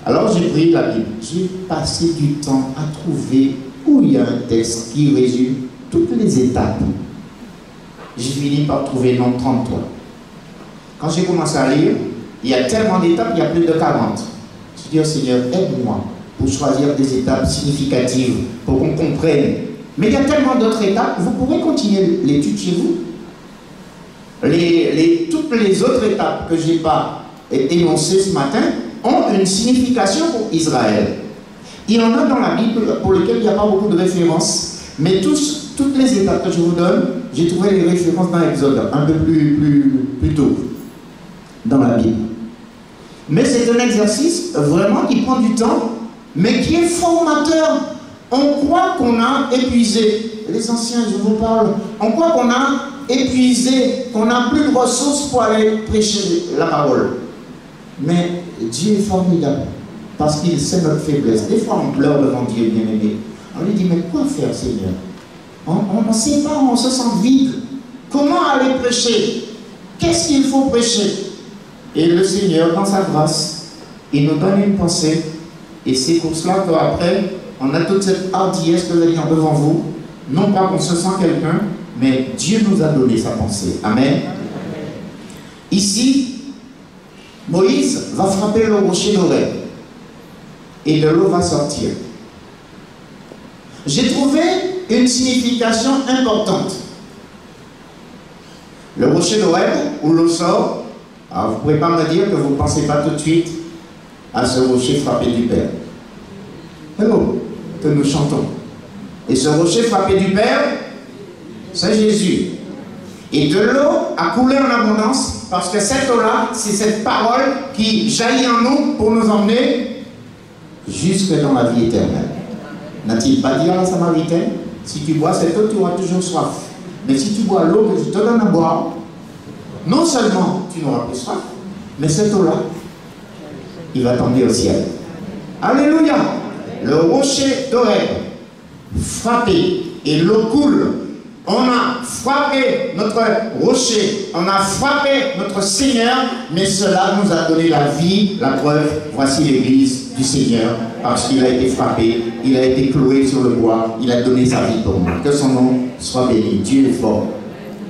Alors j'ai pris la Bible, j'ai passé du temps à trouver où il y a un texte qui résume toutes les étapes. J'ai fini par trouver Nombre 33. Quand j'ai commencé à lire, il y a tellement d'étapes, il y a plus de 40. Je dis au Seigneur, aide-moi pour choisir des étapes significatives, pour qu'on comprenne. Mais il y a tellement d'autres étapes, vous pourrez continuer l'étude chez vous. Toutes les autres étapes que je n'ai pas énoncées ce matin ont une signification pour Israël. Il y en a dans la Bible pour lesquelles il n'y a pas beaucoup de références, mais toutes les étapes que je vous donne, j'ai trouvé les références dans l'Exode, un peu plus tôt dans la Bible. Mais c'est un exercice vraiment qui prend du temps, mais qui est formateur. On croit qu'on a épuisé, les anciens, je vous parle, on croit qu'on a épuisé, qu'on n'a plus de ressources pour aller prêcher la parole. Mais Dieu est formidable, parce qu'il sait notre faiblesse. Des fois, on pleure devant Dieu, bien-aimé. On lui dit, mais quoi faire, Seigneur? On ne sait pas, on se sent vide. Comment aller prêcher? Qu'est-ce qu'il faut prêcher? Et le Seigneur, dans sa grâce, il nous donne une pensée. Et c'est pour cela qu'après, on a toute cette hardiesse que vous avez devant vous. Non pas qu'on se sent quelqu'un, mais Dieu nous a donné sa pensée. Amen. Ici, Moïse va frapper le rocher d'Horeb. Et de l'eau va sortir. J'ai trouvé une signification importante. Le rocher d'Horeb, où l'eau sort, alors vous ne pouvez pas me dire que vous ne pensez pas tout de suite à ce rocher frappé du Père. Hello, que nous chantons. Et ce rocher frappé du Père, c'est Jésus. Et de l'eau a coulé en abondance, parce que cette eau-là, c'est cette parole qui jaillit en nous pour nous emmener jusque dans la vie éternelle. N'a-t-il pas dit à la Samaritaine, si tu bois cette eau, tu auras toujours soif. Mais si tu bois l'eau que je te donne à boire, non seulement tu n'auras plus soif, mais cette eau-là, il va t'emmener au ciel. Alléluia! Le rocher d'Horeb, frappé, et l'eau coule. On a frappé notre rocher, on a frappé notre Seigneur, mais cela nous a donné la vie, la preuve. Voici l'église du Seigneur, parce qu'il a été frappé, il a été cloué sur le bois, il a donné sa vie pour nous. Que son nom soit béni. Dieu est fort,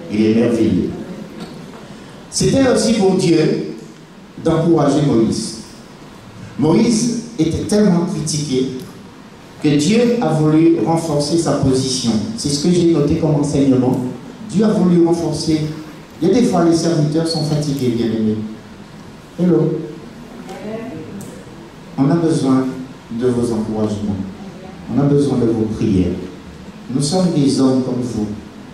il est merveilleux. C'était aussi pour Dieu d'encourager Moïse. Moïse était tellement critiqué que Dieu a voulu renforcer sa position. C'est ce que j'ai noté comme enseignement. Dieu a voulu renforcer. Il y a des fois, les serviteurs sont fatigués, bien aimés. Hello. On a besoin de vos encouragements. On a besoin de vos prières. Nous sommes des hommes comme vous,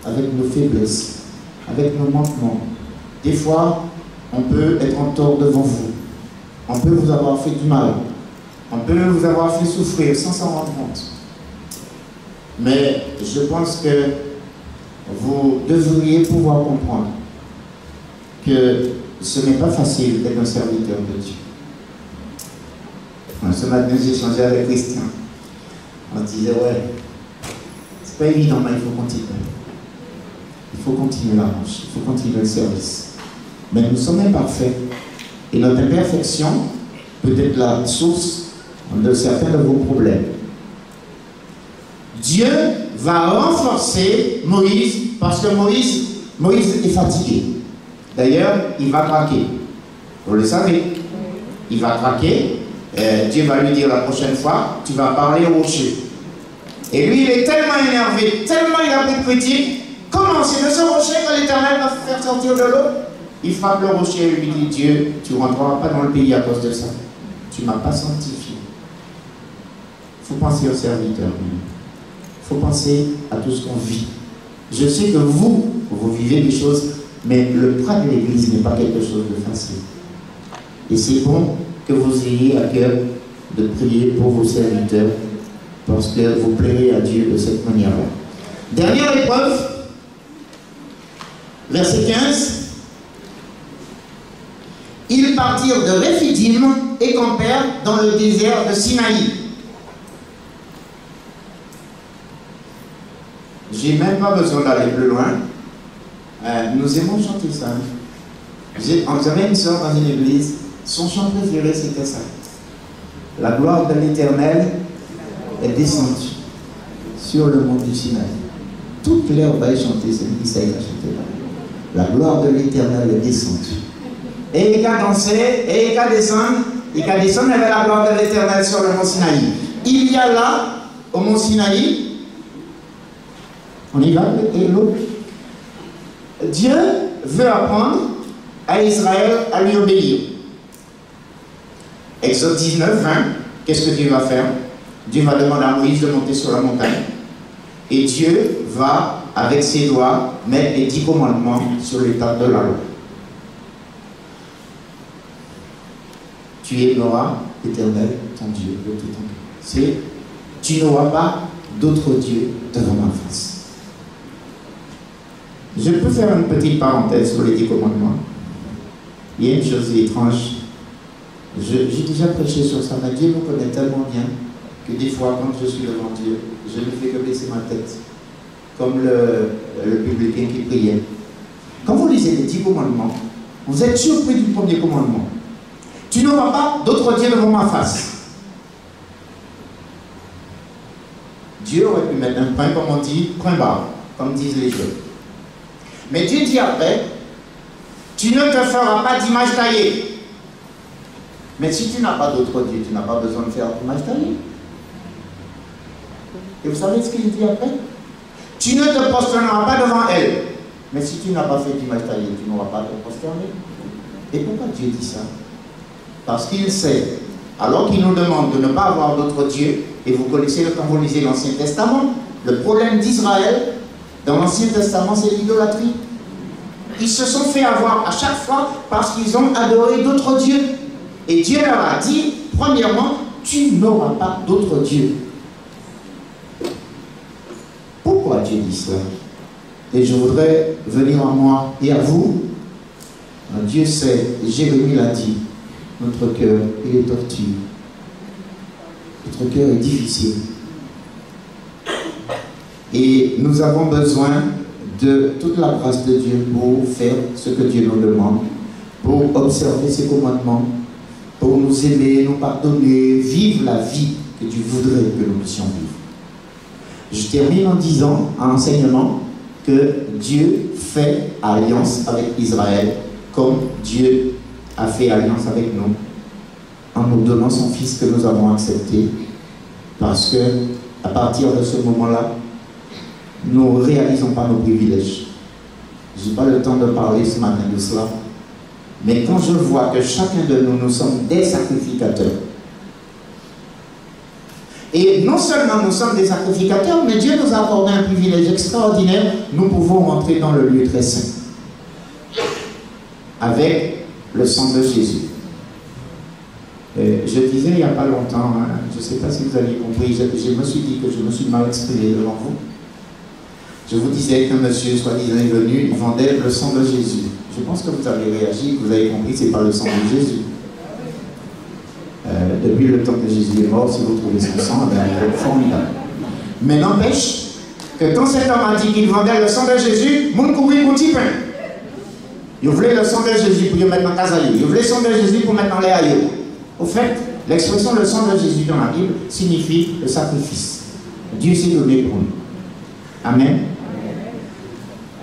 avec nos faiblesses, avec nos manquements. Des fois, on peut être en tort devant vous. On peut vous avoir fait du mal. On peut vous avoir fait souffrir sans s'en rendre compte. Mais je pense que vous devriez pouvoir comprendre que ce n'est pas facile d'être un serviteur de Dieu. Ce matin, j'ai échangé avec Christian. On disait, ouais, c'est pas évident, mais il faut continuer. Il faut continuer la marche, il faut continuer le service. Mais nous sommes imparfaits. Et notre imperfection peut être la source de certains de vos problèmes. Dieu va renforcer Moïse parce que Moïse est fatigué. D'ailleurs, il va craquer. Vous le savez. Il va craquer Dieu va lui dire la prochaine fois, tu vas parler au rocher. Et lui, il est tellement énervé, tellement il a pris de critique. Comment c'est de ce rocher que l'Éternel va faire sortir de l'eau? Il frappe le rocher et lui dit, Dieu, tu ne rentreras pas dans le pays à cause de ça. Tu ne m'as pas sanctifié. Il faut penser aux serviteurs. Il faut penser à tout ce qu'on vit. Je sais que vous vivez des choses, mais le prêtre de l'Église n'est pas quelque chose de facile. Et c'est bon que vous ayez à cœur de prier pour vos serviteurs, parce que vous plairez à Dieu de cette manière-là. Dernière épreuve, verset 15. Ils partirent de Réphidim et campèrent dans le désert de Sinaï. J'ai même pas besoin d'aller plus loin. Nous aimons chanter ça. J'avais une soeur dans une église, son chant préféré c'était ça. La gloire de l'Éternel est descendue sur le mont du Sinaï. Toute l'herbe va chanter, c'est lui qui sait chanter là. La gloire de l'Éternel est descendue. Et il a dansé, et il a descendu avec la gloire de l'Éternel sur le mont Sinaï. Il y a là, au mont Sinaï, on y va, et l'autre. Dieu veut apprendre à Israël à lui obéir. Exode 19, 20, qu'est-ce que Dieu va faire? Dieu va demander à Moïse de monter sur la montagne. Et Dieu va, avec ses doigts, mettre les 10 commandements sur les tables de la loi. Tu aimeras l'Éternel, ton Dieu, de tout ton cœur. C'est, tu n'auras pas d'autre Dieu devant ma face. Je peux faire une petite parenthèse sur les 10 commandements. Il y a une chose étrange. J'ai déjà prêché sur ça, mais Dieu me connaît tellement bien que des fois, quand je suis devant Dieu, je ne fais que baisser ma tête, comme le publicain qui priait. Quand vous lisez les 10 commandements, vous êtes surpris du premier commandement. Tu n'auras pas d'autre Dieu devant ma face. Dieu aurait pu mettre un point, comme on dit, point barre, comme disent les jeunes. Mais Dieu dit après, tu ne te feras pas d'image taillée. Mais si tu n'as pas d'autre Dieu, tu n'as pas besoin de faire d'image taillée. Et vous savez ce qu'il dit après? Tu ne te prosterneras pas devant elle. Mais si tu n'as pas fait d'image taillée, tu n'auras pas à te prosterner. Et pourquoi Dieu dit ça? Parce qu'il sait, alors qu'il nous demande de ne pas avoir d'autre Dieu, et vous connaissez quand vous lisez l'Ancien Testament, le problème d'Israël, dans l'Ancien Testament, c'est l'idolâtrie. Ils se sont fait avoir à chaque fois parce qu'ils ont adoré d'autres dieux. Et Dieu leur a dit, premièrement, tu n'auras pas d'autre Dieu. Pourquoi Dieu dit cela? Et je voudrais venir à moi et à vous. Dieu sait, Jérémie l'a dit, notre cœur est tortu. Notre cœur est difficile. Et nous avons besoin de toute la grâce de Dieu pour faire ce que Dieu nous demande, pour observer ses commandements, pour nous aimer, nous pardonner, vivre la vie que Dieu voudrait que nous puissions vivre. Je termine en disant, en enseignement, que Dieu fait alliance avec Israël comme Dieu a fait alliance avec nous en nous donnant son Fils que nous avons accepté, parce que à partir de ce moment-là, nous ne réalisons pas nos privilèges. Je n'ai pas le temps de parler ce matin de cela, mais quand je vois que chacun de nous, nous sommes des sacrificateurs, et non seulement nous sommes des sacrificateurs, mais Dieu nous a accordé un privilège extraordinaire, nous pouvons rentrer dans le lieu très saint avec le sang de Jésus. Je disais il n'y a pas longtemps, je ne sais pas si vous avez compris, je me suis dit que je me suis mal exprimé devant vous. Je vous disais qu'un monsieur, soi-disant, est venu, il vendait le sang de Jésus. Je pense que vous avez réagi, que vous avez compris que ce n'est pas le sang de Jésus. Depuis le temps que Jésus est mort, si vous trouvez son sang, c'est formidable. Mais n'empêche que quand cet homme a dit qu'il vendait le sang de Jésus, mon courir pour petit pain. Il voulait le sang de Jésus pour le mettre dans la casaille. Il voulait le sang de Jésus pour mettre dans les aïeux. Au fait, l'expression le sang de Jésus dans la Bible signifie le sacrifice. Dieu s'est donné pour nous. Amen.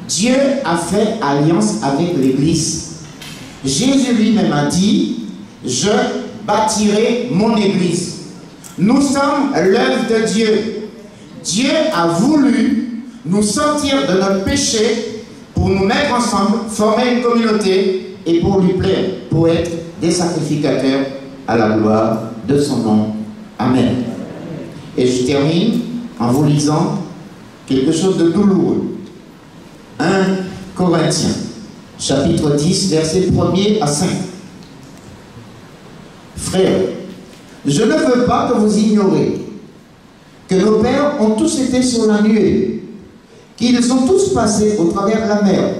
Dieu a fait alliance avec l'Église. Jésus lui-même a dit, je bâtirai mon église. Nous sommes l'œuvre de Dieu. Dieu a voulu nous sortir de notre péché pour nous mettre ensemble, former une communauté et pour lui plaire, pour être des sacrificateurs à la gloire de son nom. Amen. Et je termine en vous lisant quelque chose de douloureux. 1 Corinthiens, chapitre 10, versets 1er à 5. Frères, je ne veux pas que vous ignoriez que nos pères ont tous été sur la nuée, qu'ils ont tous passé au travers de la mer,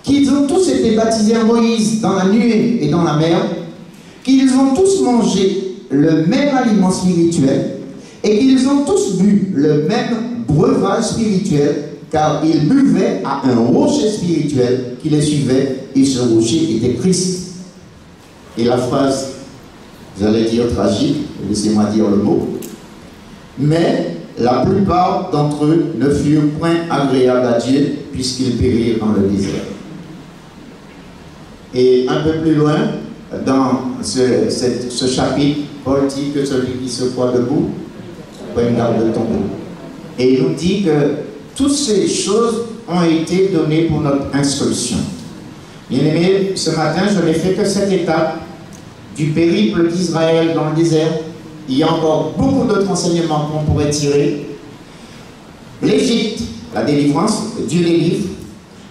qu'ils ont tous été baptisés en Moïse dans la nuée et dans la mer, qu'ils ont tous mangé le même aliment spirituel et qu'ils ont tous bu le même breuvage spirituel, car ils buvaient à un rocher spirituel qui les suivait, et ce rocher était Christ. Et la phrase, vous allez dire tragique, laissez-moi dire le mot, mais la plupart d'entre eux ne furent point agréables à Dieu, puisqu'ils périrent dans le désert. Et un peu plus loin, dans ce chapitre, Paul dit que celui qui se croit debout, prenne garde de tomber. Et il nous dit que toutes ces choses ont été données pour notre instruction. Bien-aimés, ce matin, je n'ai fait que cette étape du périple d'Israël dans le désert. Il y a encore beaucoup d'autres enseignements qu'on pourrait tirer. L'Égypte, la délivrance, Dieu délivre.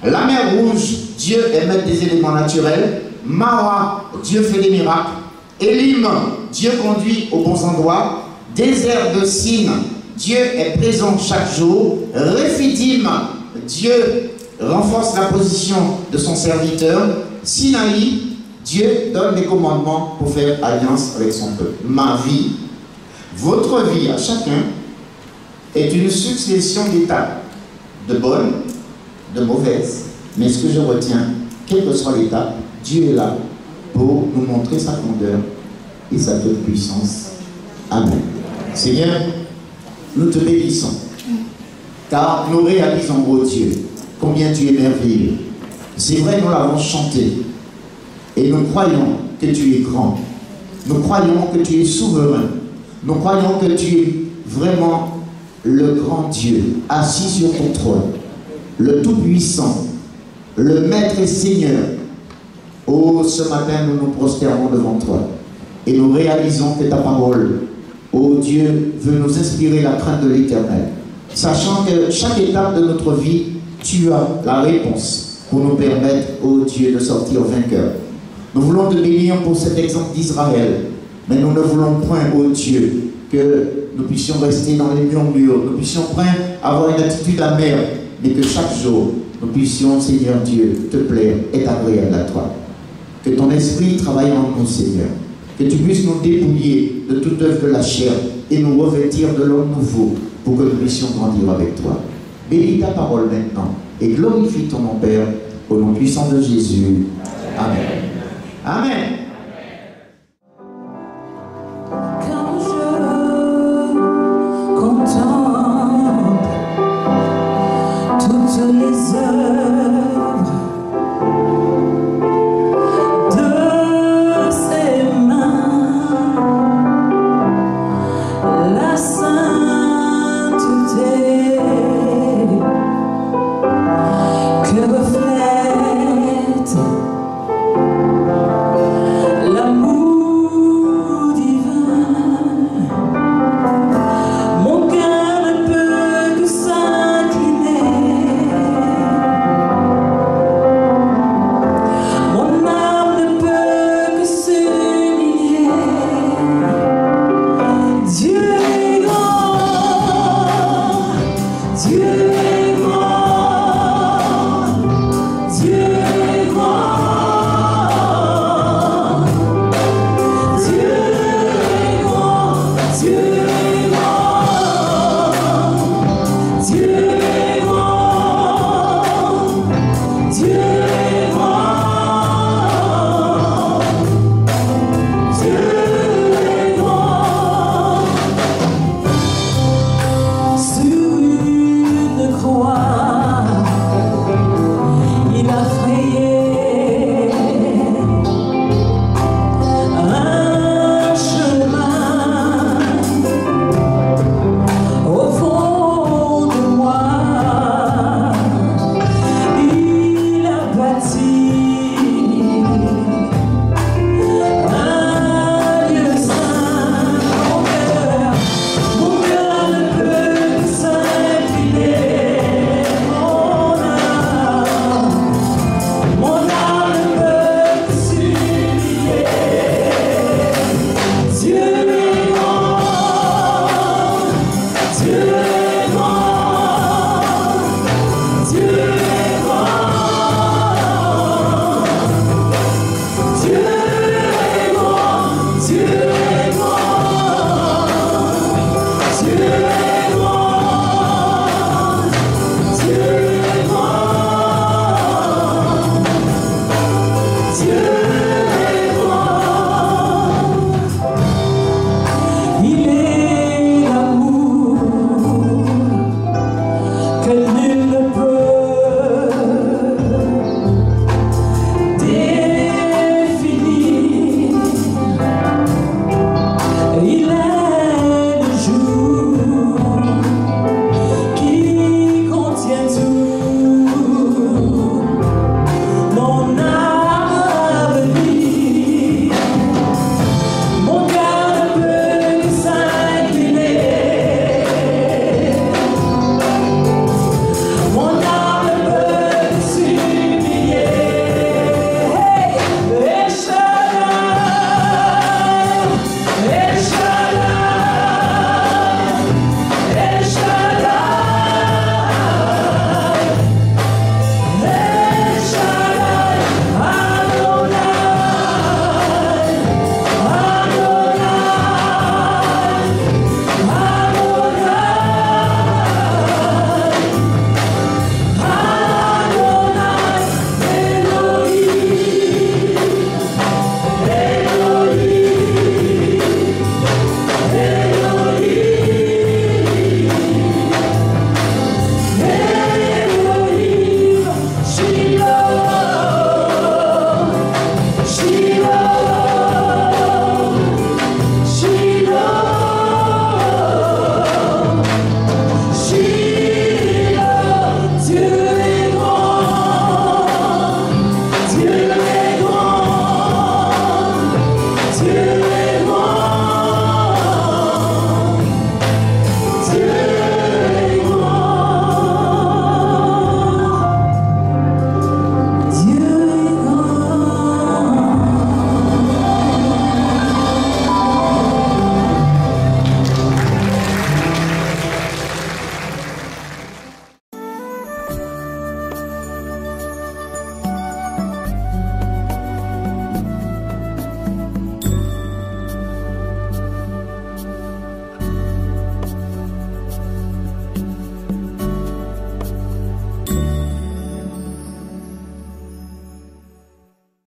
La mer Rouge, Dieu émet des éléments naturels. Mara, Dieu fait des miracles. Élim, Dieu conduit aux bons endroits. Désert de Sin, Dieu est présent chaque jour. Réphidim, Dieu renforce la position de son serviteur. Sinaï, Dieu donne des commandements pour faire alliance avec son peuple. Ma vie, votre vie à chacun, est une succession d'étapes, de bonnes, de mauvaises. Mais ce que je retiens, quelle que soit l'étape, Dieu est là pour nous montrer sa grandeur et sa toute puissance. Amen. Seigneur, nous te bénissons, car nous réalisons, ô Dieu, combien tu es merveilleux. C'est vrai, nous l'avons chanté, et nous croyons que tu es grand. Nous croyons que tu es souverain. Nous croyons que tu es vraiment le grand Dieu, assis sur ton trône, le Tout-Puissant, le Maître et Seigneur. Oh, ce matin, nous nous prosternons devant toi, et nous réalisons que ta parole, oh Dieu, veut nous inspirer la crainte de l'Éternel, sachant que chaque étape de notre vie, tu as la réponse pour nous permettre, oh Dieu, de sortir vainqueurs. Nous voulons te bénir pour cet exemple d'Israël, mais nous ne voulons point, oh Dieu, que nous puissions rester dans les murmures, nous puissions point avoir une attitude amère, mais que chaque jour, nous puissions, Seigneur Dieu, te plaire et agréable à toi. Que ton esprit travaille en nous, Seigneur. Que tu puisses nous dépouiller de toute œuvre de la chair et nous revêtir de l'homme nouveau pour que nous puissions grandir avec toi. Bénis ta parole maintenant et glorifie ton nom, Père, au nom puissant de Jésus. Amen. Amen.